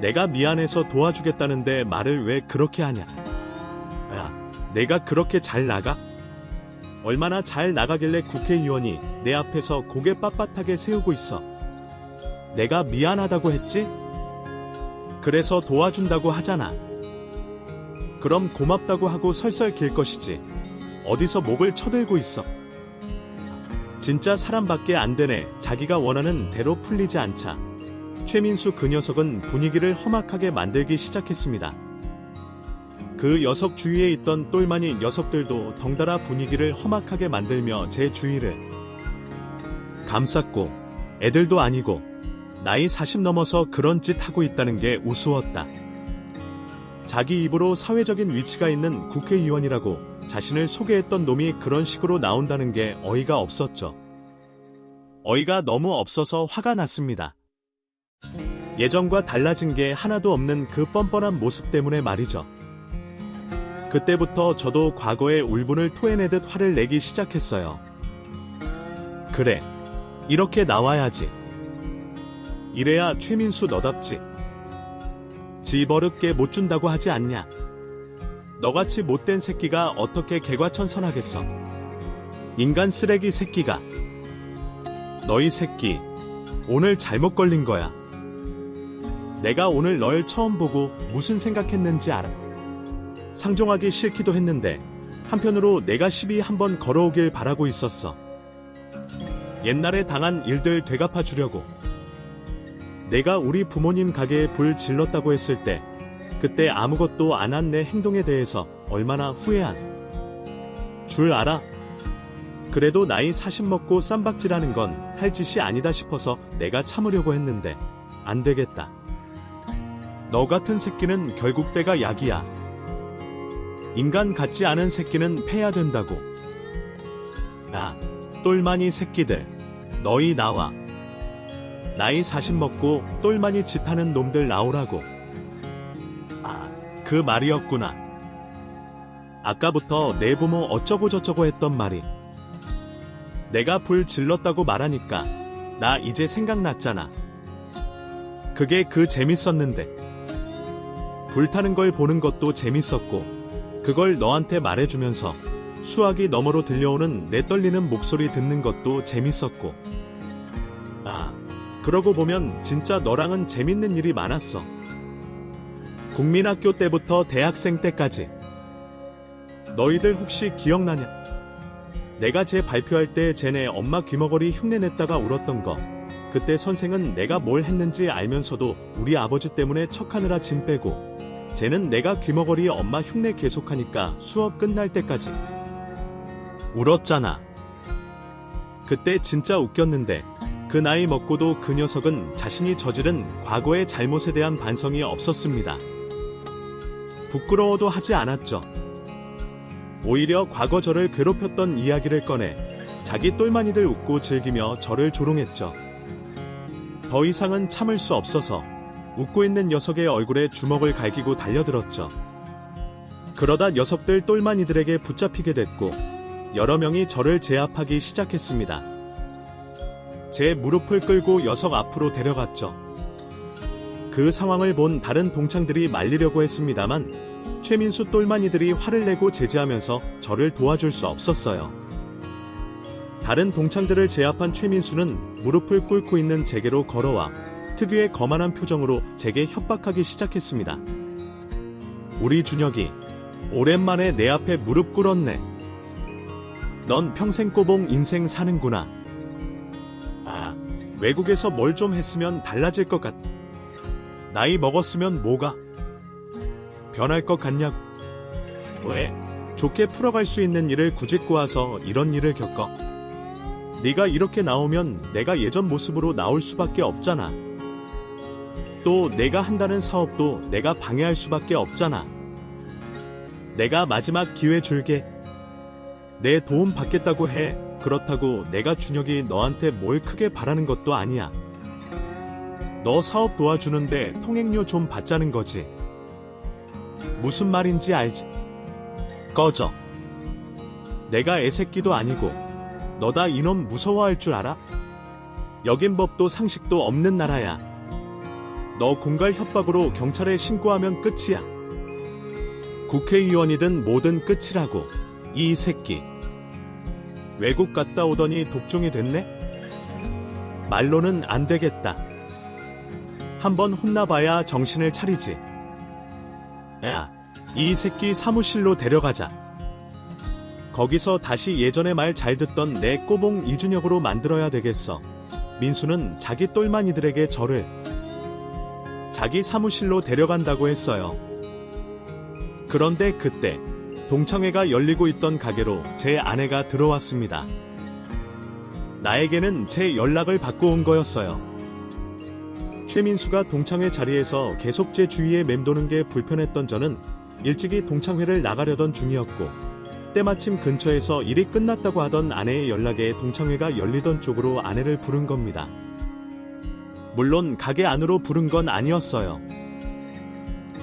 내가 미안해서 도와주겠다는데 말을 왜 그렇게 하냐? 야, 내가 그렇게 잘 나가? 얼마나 잘 나가길래 국회의원이 내 앞에서 고개 빳빳하게 세우고 있어. 내가 미안하다고 했지? 그래서 도와준다고 하잖아. 그럼 고맙다고 하고 설설 길 것이지. 어디서 목을 쳐들고 있어. 진짜 사람밖에 안 되네. 자기가 원하는 대로 풀리지 않자 최민수 그 녀석은 분위기를 험악하게 만들기 시작했습니다. 그 녀석 주위에 있던 똘마니 녀석들도 덩달아 분위기를 험악하게 만들며 제 주위를 감쌌고, 애들도 아니고 나이 40 넘어서 그런 짓 하고 있다는 게 우스웠다. 자기 입으로 사회적인 위치가 있는 국회의원이라고 자신을 소개했던 놈이 그런 식으로 나온다는 게 어이가 없었죠. 어이가 너무 없어서 화가 났습니다. 예전과 달라진 게 하나도 없는 그 뻔뻔한 모습 때문에 말이죠. 그때부터 저도 과거의 울분을 토해내듯 화를 내기 시작했어요. 그래, 이렇게 나와야지. 이래야 최민수 너답지. 지 버릇게 못 준다고 하지 않냐. 너같이 못된 새끼가 어떻게 개과천선하겠어. 인간 쓰레기 새끼가. 너희 새끼, 오늘 잘못 걸린 거야. 내가 오늘 널 처음 보고 무슨 생각했는지 알아. 상종하기 싫기도 했는데 한편으로 내가 시비 한번 걸어오길 바라고 있었어. 옛날에 당한 일들 되갚아 주려고. 내가 우리 부모님 가게에 불 질렀다고 했을 때 그때 아무것도 안 한 내 행동에 대해서 얼마나 후회한 줄 알아? 그래도 나이 40 먹고 쌈박질하는 건 할 짓이 아니다 싶어서 내가 참으려고 했는데 안 되겠다. 너 같은 새끼는 결국 때가 약이야. 인간 같지 않은 새끼는 패야 된다고. 야, 똘마니 새끼들, 너희 나와. 나이 40 먹고 똘마니 짓하는 놈들 나오라고. 아, 그 말이었구나. 아까부터 내 부모 어쩌고저쩌고 했던 말이. 내가 불 질렀다고 말하니까 나 이제 생각났잖아. 그게 그 재밌었는데. 불타는 걸 보는 것도 재밌었고, 그걸 너한테 말해주면서 수화기 너머로 들려오는 내 떨리는 목소리 듣는 것도 재밌었고. 아, 그러고 보면 진짜 너랑은 재밌는 일이 많았어. 국민학교 때부터 대학생 때까지. 너희들 혹시 기억나냐? 내가 쟤 발표할 때 쟤네 엄마 귀머거리 흉내냈다가 울었던 거. 그때 선생은 내가 뭘 했는지 알면서도 우리 아버지 때문에 척하느라 짐 빼고, 쟤는 내가 귀머거리 엄마 흉내 계속하니까 수업 끝날 때까지 울었잖아. 그때 진짜 웃겼는데 그 나이 먹고도 그 녀석은 자신이 저지른 과거의 잘못에 대한 반성이 없었습니다. 부끄러워도 하지 않았죠. 오히려 과거 저를 괴롭혔던 이야기를 꺼내 자기 똘마니들 웃고 즐기며 저를 조롱했죠. 더 이상은 참을 수 없어서 웃고 있는 녀석의 얼굴에 주먹을 갈기고 달려들었죠. 그러다 녀석들 똘마니들에게 붙잡히게 됐고 여러 명이 저를 제압하기 시작했습니다. 제 무릎을 끌고 녀석 앞으로 데려갔죠. 그 상황을 본 다른 동창들이 말리려고 했습니다만 최민수 똘마니들이 화를 내고 제지하면서 저를 도와줄 수 없었어요. 다른 동창들을 제압한 최민수는 무릎을 꿇고 있는 제게로 걸어와 특유의 거만한 표정으로 제게 협박하기 시작했습니다. 우리 준혁이 오랜만에 내 앞에 무릎 꿇었네. 넌 평생 꼬봉 인생 사는구나. 아, 외국에서 뭘 좀 했으면 달라질 것 같. 나이 먹었으면 뭐가 변할 것 같냐고. 왜? 좋게 풀어갈 수 있는 일을 굳이 꼬아서 이런 일을 겪어. 네가 이렇게 나오면 내가 예전 모습으로 나올 수밖에 없잖아. 또 내가 한다는 사업도 내가 방해할 수밖에 없잖아. 내가 마지막 기회 줄게. 내 도움 받겠다고 해. 그렇다고 내가 준혁이 너한테 뭘 크게 바라는 것도 아니야. 너 사업 도와주는데 통행료 좀 받자는 거지. 무슨 말인지 알지? 꺼져. 내가 애새끼도 아니고 너다 이놈 무서워할 줄 알아? 여긴 법도 상식도 없는 나라야. 너 공갈 협박으로 경찰에 신고하면 끝이야. 국회의원이든 뭐든 끝이라고. 이 새끼. 외국 갔다 오더니 독종이 됐네? 말로는 안 되겠다. 한번 혼나봐야 정신을 차리지. 야, 이 새끼 사무실로 데려가자. 거기서 다시 예전에 말 잘 듣던 내 꼬봉 이준혁으로 만들어야 되겠어. 민수는 자기 똘마니들에게 저를 자기 사무실로 데려간다고 했어요. 그런데 그때 동창회가 열리고 있던 가게로 제 아내가 들어왔습니다. 나에게는 제 연락을 받고 온 거였어요. 최민수가 동창회 자리에서 계속 제 주위에 맴도는 게 불편했던 저는 일찍이 동창회를 나가려던 중이었고 때마침 근처에서 일이 끝났다고 하던 아내의 연락에 동창회가 열리던 쪽으로 아내를 부른 겁니다. 물론 가게 안으로 부른 건 아니었어요.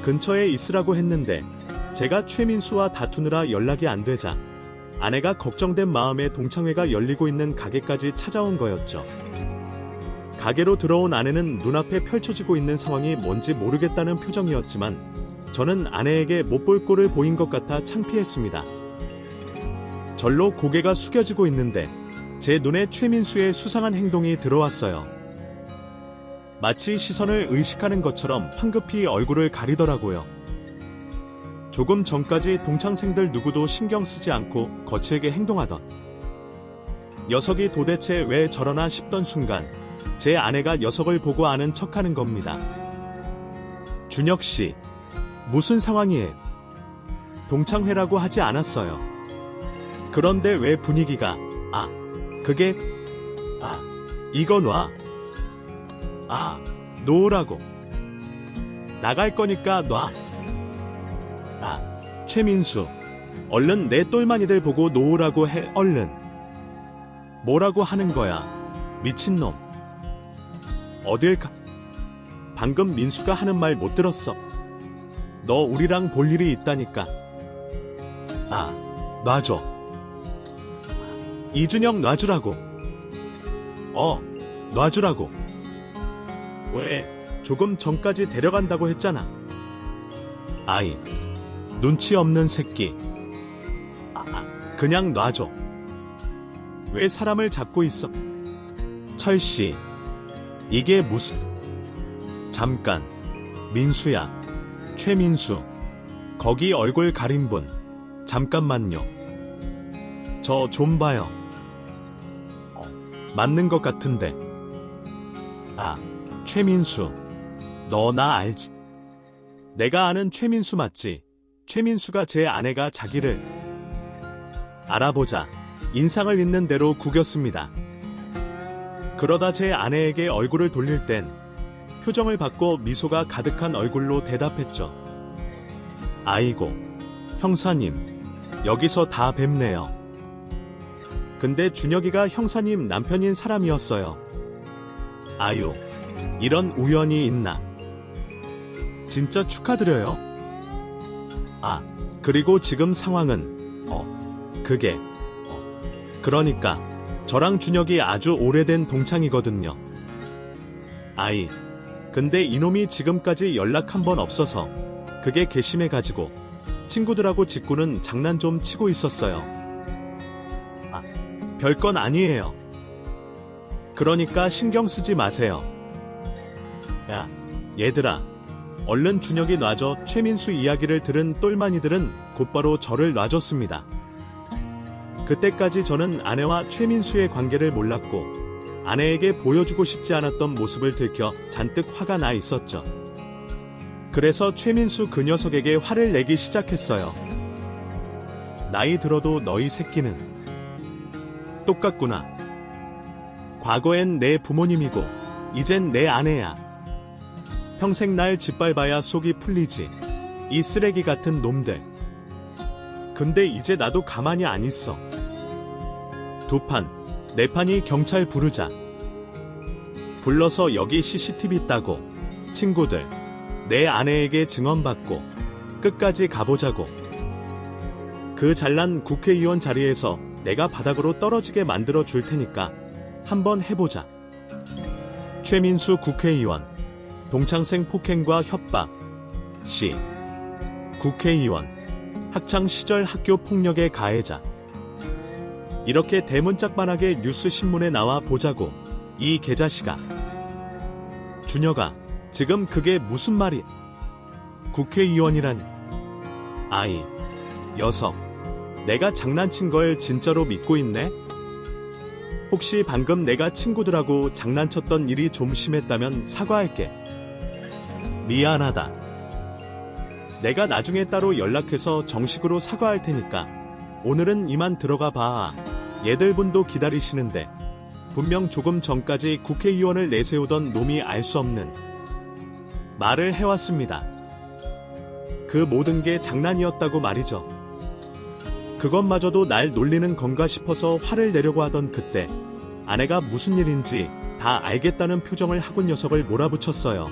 근처에 있으라고 했는데 제가 최민수와 다투느라 연락이 안 되자 아내가 걱정된 마음에 동창회가 열리고 있는 가게까지 찾아온 거였죠. 가게로 들어온 아내는 눈앞에 펼쳐지고 있는 상황이 뭔지 모르겠다는 표정이었지만 저는 아내에게 못 볼 꼴을 보인 것 같아 창피했습니다. 절로 고개가 숙여지고 있는데 제 눈에 최민수의 수상한 행동이 들어왔어요. 마치 시선을 의식하는 것처럼 황급히 얼굴을 가리더라고요. 조금 전까지 동창생들 누구도 신경 쓰지 않고 거칠게 행동하던 녀석이 도대체 왜 저러나 싶던 순간 제 아내가 녀석을 보고 아는 척하는 겁니다. 준혁 씨, 무슨 상황이에요? 동창회라고 하지 않았어요. 그런데 왜 분위기가 그게 이거 놔. 놓으라고. 나갈 거니까 놔. 최민수, 얼른 내 똘마니들 보고 놓으라고 해. 얼른. 뭐라고 하는 거야, 미친놈. 어딜 가. 방금 민수가 하는 말 못 들었어. 너 우리랑 볼 일이 있다니까. 놔줘. 이준혁 놔주라고. 놔주라고. 왜? 조금 전까지 데려간다고 했잖아. 아이, 눈치 없는 새끼. 그냥 놔줘. 왜 사람을 잡고 있어? 철씨, 이게 무슨... 잠깐, 민수야. 최민수, 거기 얼굴 가린 분, 잠깐만요. 저 좀 봐요. 맞는 것 같은데. 최민수, 너 나 알지? 내가 아는 최민수 맞지? 최민수가 제 아내가 자기를 알아보자 인상을 잇는 대로 구겼습니다. 그러다 제 아내에게 얼굴을 돌릴 땐 표정을 바꿔 미소가 가득한 얼굴로 대답했죠. 아이고, 형사님, 여기서 다 뵙네요. 근데 준혁이가 형사님 남편인 사람이었어요. 아유, 이런 우연이 있나. 진짜 축하드려요. 그리고 지금 상황은 그러니까 저랑 준혁이 아주 오래된 동창이거든요. 아이, 근데 이놈이 지금까지 연락 한 번 없어서 그게 괘씸해가지고 친구들하고 직구는 장난 좀 치고 있었어요. 별건 아니에요. 그러니까 신경 쓰지 마세요. 야, 얘들아. 얼른 준혁이 놔줘. 최민수 이야기를 들은 똘마니들은 곧바로 저를 놔줬습니다. 그때까지 저는 아내와 최민수의 관계를 몰랐고 아내에게 보여주고 싶지 않았던 모습을 들켜 잔뜩 화가 나 있었죠. 그래서 최민수 그 녀석에게 화를 내기 시작했어요. 나이 들어도 너희 새끼는 똑같구나. 과거엔 내 부모님이고 이젠 내 아내야. 평생 날 짓밟아야 속이 풀리지. 이 쓰레기 같은 놈들. 근데 이제 나도 가만히 안 있어. 두 판, 네 판이 경찰 부르자. 불러서 여기 CCTV 있다고. 친구들, 내 아내에게 증언받고 끝까지 가보자고. 그 잘난 국회의원 자리에서 내가 바닥으로 떨어지게 만들어 줄 테니까 한번 해보자. 최민수 국회의원. 동창생 폭행과 협박. 시. 국회의원. 학창시절 학교 폭력의 가해자. 이렇게 대문짝만하게 뉴스 신문에 나와 보자고. 이 개자식아. 준혁아, 지금 그게 무슨 말이? 국회의원이라니. 아이, 녀석. 내가 장난친 걸 진짜로 믿고 있네? 혹시 방금 내가 친구들하고 장난쳤던 일이 좀 심했다면 사과할게. 미안하다. 내가 나중에 따로 연락해서 정식으로 사과할 테니까 오늘은 이만 들어가 봐. 얘들분도 기다리시는데 분명 조금 전까지 국회의원을 내세우던 놈이 알 수 없는 말을 해왔습니다. 그 모든 게 장난이었다고 말이죠. 그것마저도 날 놀리는 건가 싶어서 화를 내려고 하던 그때 아내가 무슨 일인지 다 알겠다는 표정을 하고 녀석을 몰아붙였어요.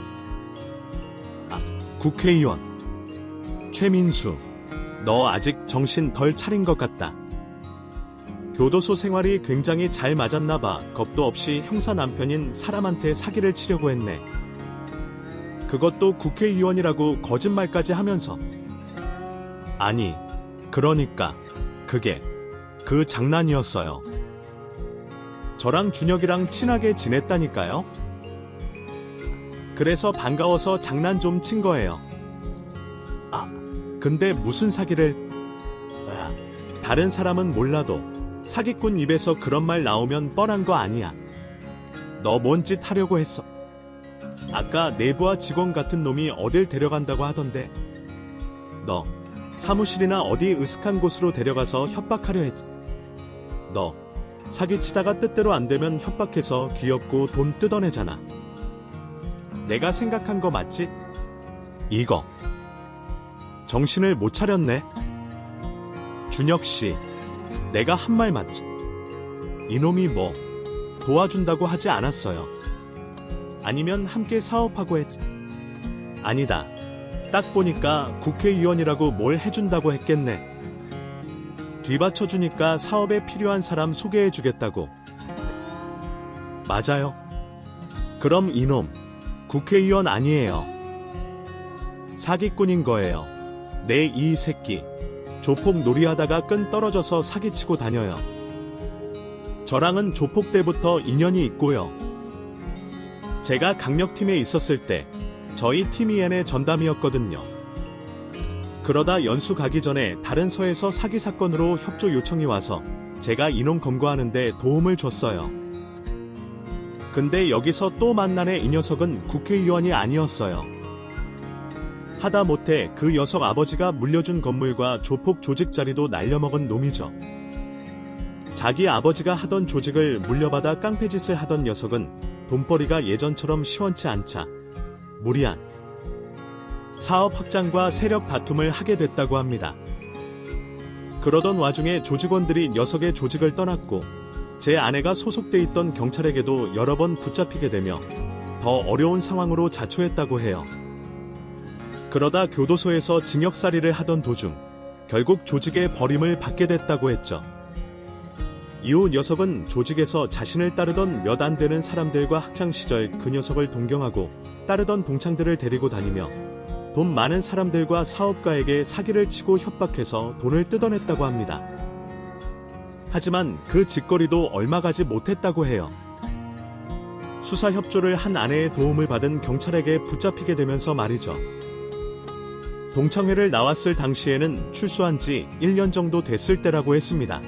국회의원. 최민수. 너 아직 정신 덜 차린 것 같다. 교도소 생활이 굉장히 잘 맞았나봐. 겁도 없이 형사 남편인 사람한테 사기를 치려고 했네. 그것도 국회의원이라고 거짓말까지 하면서. 아니, 그러니까 그게 그 장난이었어요. 저랑 준혁이랑 친하게 지냈다니까요. 그래서 반가워서 장난 좀 친 거예요. 근데 무슨 사기를? 다른 사람은 몰라도 사기꾼 입에서 그런 말 나오면 뻔한 거 아니야. 너 뭔 짓 하려고 했어? 아까 내부와 직원 같은 놈이 어딜 데려간다고 하던데. 너 사무실이나 어디 으슥한 곳으로 데려가서 협박하려 했지. 너 사기치다가 뜻대로 안 되면 협박해서 귀엽고 돈 뜯어내잖아. 내가 생각한 거 맞지? 이거. 정신을 못 차렸네. 준혁씨, 내가 한 말 맞지? 이놈이 뭐 도와준다고 하지 않았어요. 아니면 함께 사업하고 했지? 아니다. 딱 보니까 국회의원이라고 뭘 해준다고 했겠네. 뒤받쳐주니까 사업에 필요한 사람 소개해주겠다고. 맞아요. 그럼 이놈 국회의원 아니에요. 사기꾼인 거예요. 내 이 새끼. 조폭 놀이하다가 끈 떨어져서 사기치고 다녀요. 저랑은 조폭 때부터 인연이 있고요. 제가 강력팀에 있었을 때 저희 팀이 얘네 전담이었거든요. 그러다 연수 가기 전에 다른 서에서 사기 사건으로 협조 요청이 와서 제가 이놈 검거하는데 도움을 줬어요. 근데 여기서 또 만나네. 이 녀석은 국회의원이 아니었어요. 하다못해 그 녀석 아버지가 물려준 건물과 조폭 조직 자리도 날려먹은 놈이죠. 자기 아버지가 하던 조직을 물려받아 깡패짓을 하던 녀석은 돈벌이가 예전처럼 시원치 않자 무리한 사업 확장과 세력 다툼을 하게 됐다고 합니다. 그러던 와중에 조직원들이 녀석의 조직을 떠났고 제 아내가 소속돼 있던 경찰에게도 여러 번 붙잡히게 되며 더 어려운 상황으로 자초했다고 해요. 그러다 교도소에서 징역살이를 하던 도중 결국 조직의 버림을 받게 됐다고 했죠. 이후 녀석은 조직에서 자신을 따르던 몇 안 되는 사람들과 학창시절 그 녀석을 동경하고 따르던 동창들을 데리고 다니며 돈 많은 사람들과 사업가에게 사기를 치고 협박해서 돈을 뜯어냈다고 합니다. 하지만 그 짓거리도 얼마 가지 못했다고 해요. 수사 협조를 한 아내의 도움을 받은 경찰에게 붙잡히게 되면서 말이죠. 동창회를 나왔을 당시에는 출소한 지 1년 정도 됐을 때라고 했습니다.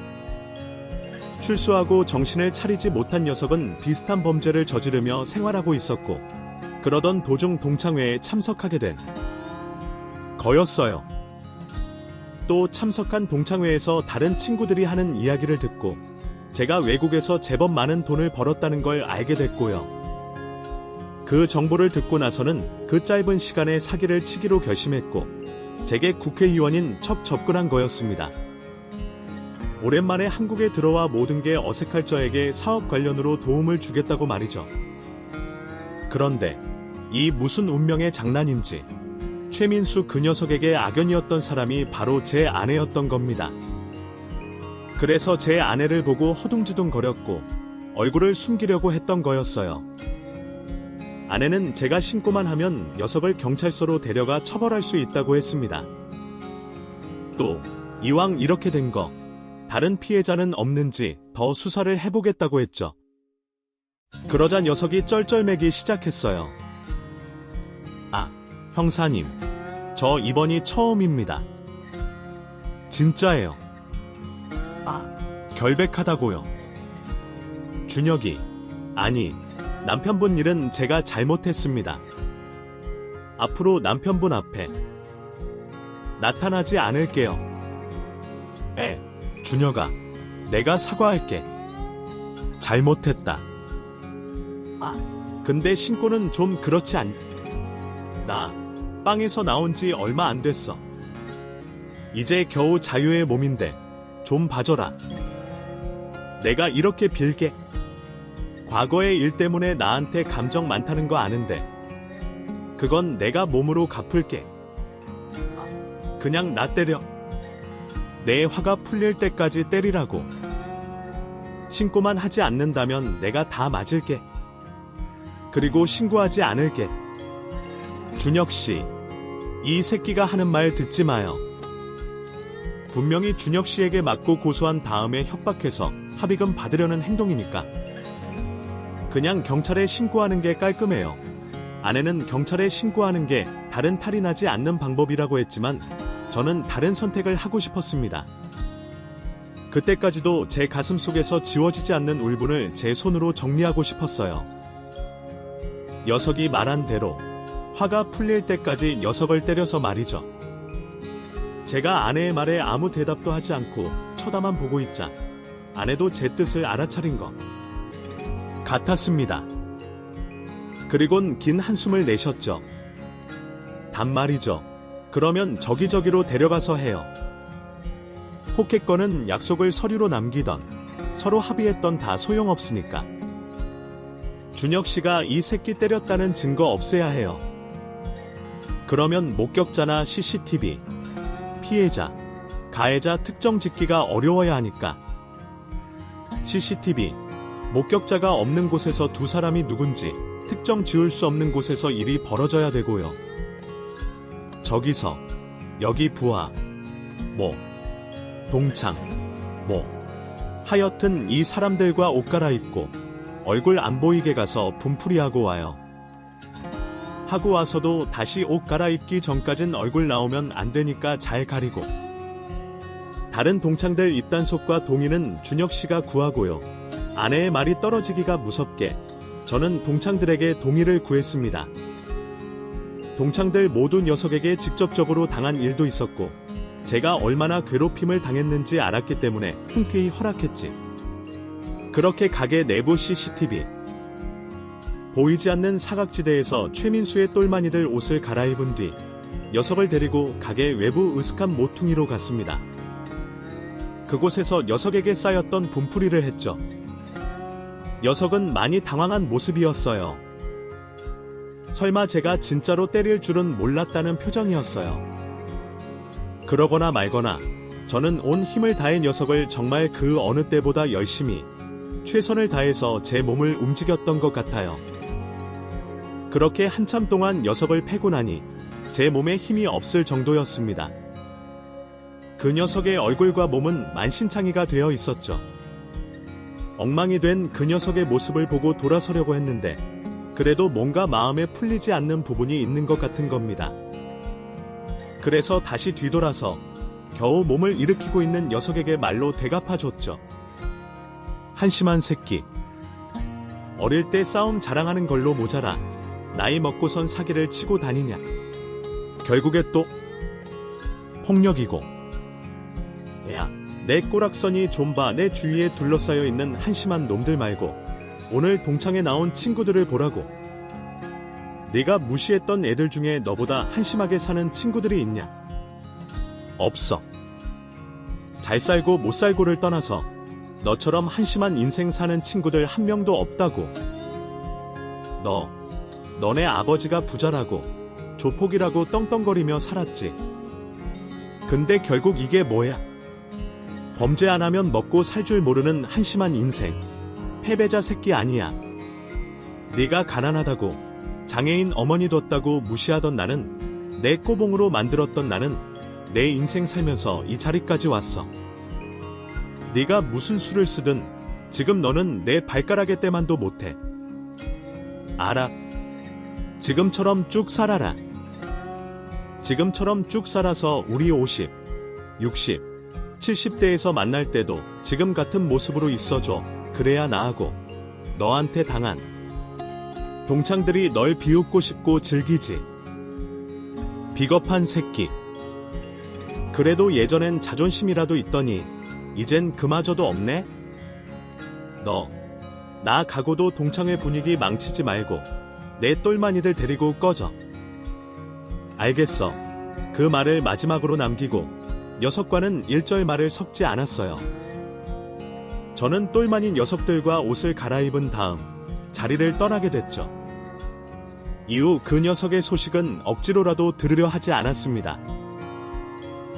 출소하고 정신을 차리지 못한 녀석은 비슷한 범죄를 저지르며 생활하고 있었고 그러던 도중 동창회에 참석하게 된 거였어요. 또 참석한 동창회에서 다른 친구들이 하는 이야기를 듣고 제가 외국에서 제법 많은 돈을 벌었다는 걸 알게 됐고요. 그 정보를 듣고 나서는 그 짧은 시간에 사기를 치기로 결심했고 제게 국회의원인 척 접근한 거였습니다. 오랜만에 한국에 들어와 모든 게 어색할 저에게 사업 관련으로 도움을 주겠다고 말이죠. 그런데 이 무슨 운명의 장난인지 최민수 그 녀석에게 악연이었던 사람이 바로 제 아내였던 겁니다. 그래서 제 아내를 보고 허둥지둥거렸고 얼굴을 숨기려고 했던 거였어요. 아내는 제가 신고만 하면 녀석을 경찰서로 데려가 처벌할 수 있다고 했습니다. 또 이왕 이렇게 된 거 다른 피해자는 없는지 더 수사를 해보겠다고 했죠. 그러자 녀석이 쩔쩔매기 시작했어요. 아, 형사님, 저 이번이 처음입니다. 진짜예요. 아, 결백하다고요. 준혁이, 아니, 남편분 일은 제가 잘못했습니다. 앞으로 남편분 앞에 나타나지 않을게요. 준혁아, 내가 사과할게. 잘못했다. 아, 근데 신고는 좀 그렇지 않... 나 빵에서 나온 지 얼마 안 됐어. 이제 겨우 자유의 몸인데 좀 봐줘라. 내가 이렇게 빌게. 과거의 일 때문에 나한테 감정 많다는 거 아는데 그건 내가 몸으로 갚을게. 그냥 나 때려. 내 화가 풀릴 때까지 때리라고. 신고만 하지 않는다면 내가 다 맞을게. 그리고 신고하지 않을게. 준혁씨, 이 새끼가 하는 말 듣지 마요. 분명히 준혁씨에게 맞고 고소한 다음에 협박해서 합의금 받으려는 행동이니까. 그냥 경찰에 신고하는 게 깔끔해요. 아내는 경찰에 신고하는 게 다른 탈이 나지 않는 방법이라고 했지만 저는 다른 선택을 하고 싶었습니다. 그때까지도 제 가슴 속에서 지워지지 않는 울분을 제 손으로 정리하고 싶었어요. 녀석이 말한 대로 화가 풀릴 때까지 녀석을 때려서 말이죠. 제가 아내의 말에 아무 대답도 하지 않고 쳐다만 보고 있자 아내도 제 뜻을 알아차린 것 같았습니다. 그리곤 긴 한숨을 내셨죠. 단말이죠. 그러면 저기저기로 데려가서 해요. 혹했건은 약속을 서류로 남기던 서로 합의했던 다 소용없으니까. 준혁씨가 이 새끼 때렸다는 증거 없애야 해요. 그러면 목격자나 CCTV, 피해자, 가해자 특정 짓기가 어려워야 하니까. CCTV, 목격자가 없는 곳에서 두 사람이 누군지 특정 지을 수 없는 곳에서 일이 벌어져야 되고요. 저기서, 여기 부하, 동창, 하여튼 이 사람들과 옷 갈아입고 얼굴 안 보이게 가서 분풀이하고 와요. 하고 와서도 다시 옷 갈아입기 전까진 얼굴 나오면 안 되니까 잘 가리고. 다른 동창들 입단속과 동의는 준혁씨가 구하고요. 아내의 말이 떨어지기가 무섭게 저는 동창들에게 동의를 구했습니다. 동창들 모두 녀석에게 직접적으로 당한 일도 있었고 제가 얼마나 괴롭힘을 당했는지 알았기 때문에 흔쾌히 허락했지. 그렇게 가게 내부 CCTV, 보이지 않는 사각지대에서 최민수의 똘마니들 옷을 갈아입은 뒤 녀석을 데리고 가게 외부 으슥한 모퉁이로 갔습니다. 그곳에서 녀석에게 쌓였던 분풀이를 했죠. 녀석은 많이 당황한 모습이었어요. 설마 제가 진짜로 때릴 줄은 몰랐다는 표정이었어요. 그러거나 말거나 저는 온 힘을 다해 녀석을 정말 그 어느 때보다 열심히 최선을 다해서 제 몸을 움직였던 것 같아요. 그렇게 한참 동안 녀석을 패고 나니 제 몸에 힘이 없을 정도였습니다. 그 녀석의 얼굴과 몸은 만신창이가 되어 있었죠. 엉망이 된 그 녀석의 모습을 보고 돌아서려고 했는데 그래도 뭔가 마음에 풀리지 않는 부분이 있는 것 같은 겁니다. 그래서 다시 뒤돌아서 겨우 몸을 일으키고 있는 녀석에게 말로 대갚아줬죠. 한심한 새끼. 어릴 때 싸움 자랑하는 걸로 모자라 나이 먹고선 사기를 치고 다니냐. 결국에 또 폭력이고. 야, 내 꼬락선이 좀 봐. 내 주위에 둘러싸여 있는 한심한 놈들 말고 오늘 동창회 나온 친구들을 보라고. 네가 무시했던 애들 중에 너보다 한심하게 사는 친구들이 있냐? 없어. 잘 살고 못 살고를 떠나서 너처럼 한심한 인생 사는 친구들 한 명도 없다고. 너네 아버지가 부자라고 조폭이라고 떵떵거리며 살았지. 근데 결국 이게 뭐야? 범죄 안 하면 먹고 살 줄 모르는 한심한 인생. 패배자 새끼 아니야. 네가 가난하다고 장애인 어머니 뒀다고 무시하던 나는, 내 꼬봉으로 만들었던 나는 내 인생 살면서 이 자리까지 왔어. 네가 무슨 수를 쓰든 지금 너는 내 발가락의 때만도 못해. 알아? 지금처럼 쭉 살아라. 지금처럼 쭉 살아서 우리 50, 60, 70대에서 만날 때도 지금 같은 모습으로 있어줘. 그래야 나하고 너한테 당한 동창들이 널 비웃고 싶고 즐기지. 비겁한 새끼. 그래도 예전엔 자존심이라도 있더니 이젠 그마저도 없네? 나 가고도 동창회 분위기 망치지 말고 내 똘마니들 데리고 꺼져. 알겠어. 그 말을 마지막으로 남기고 녀석과는 일절 말을 섞지 않았어요. 저는 똘마니 녀석들과 옷을 갈아입은 다음 자리를 떠나게 됐죠. 이후 그 녀석의 소식은 억지로라도 들으려 하지 않았습니다.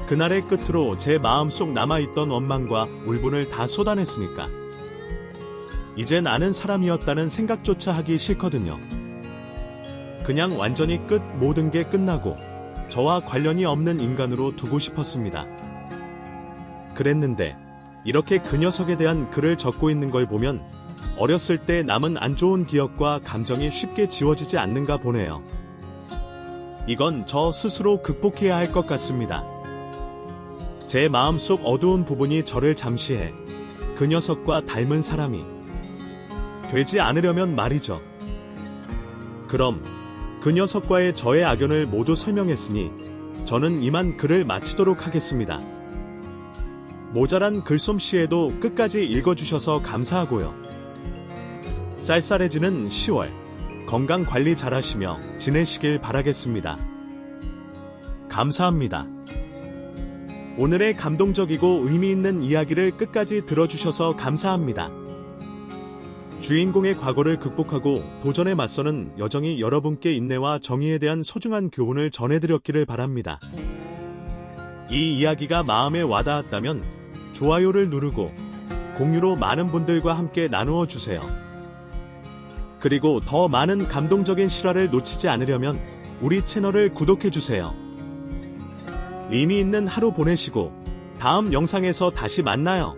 그날의 끝으로 제 마음속 남아있던 원망과 울분을 다 쏟아냈으니까 이젠 아는 사람이었다는 생각조차 하기 싫거든요. 그냥 완전히 끝, 모든 게 끝나고 저와 관련이 없는 인간으로 두고 싶었습니다. 그랬는데 이렇게 그 녀석에 대한 글을 적고 있는 걸 보면 어렸을 때 남은 안 좋은 기억과 감정이 쉽게 지워지지 않는가 보네요. 이건 저 스스로 극복해야 할 것 같습니다. 제 마음속 어두운 부분이 저를 잠시해 그 녀석과 닮은 사람이 되지 않으려면 말이죠. 그럼 그 녀석과의 저의 악연을 모두 설명했으니 저는 이만 글을 마치도록 하겠습니다. 모자란 글솜씨에도 끝까지 읽어주셔서 감사하고요. 쌀쌀해지는 10월, 건강관리 잘하시며 지내시길 바라겠습니다. 감사합니다. 오늘의 감동적이고 의미있는 이야기를 끝까지 들어주셔서 감사합니다. 주인공의 과거를 극복하고 도전에 맞서는 여정이 여러분께 인내와 정의에 대한 소중한 교훈을 전해드렸기를 바랍니다. 이 이야기가 마음에 와닿았다면 좋아요를 누르고 공유로 많은 분들과 함께 나누어 주세요. 그리고 더 많은 감동적인 실화를 놓치지 않으려면 우리 채널을 구독해 주세요. 의미 있는 하루 보내시고 다음 영상에서 다시 만나요.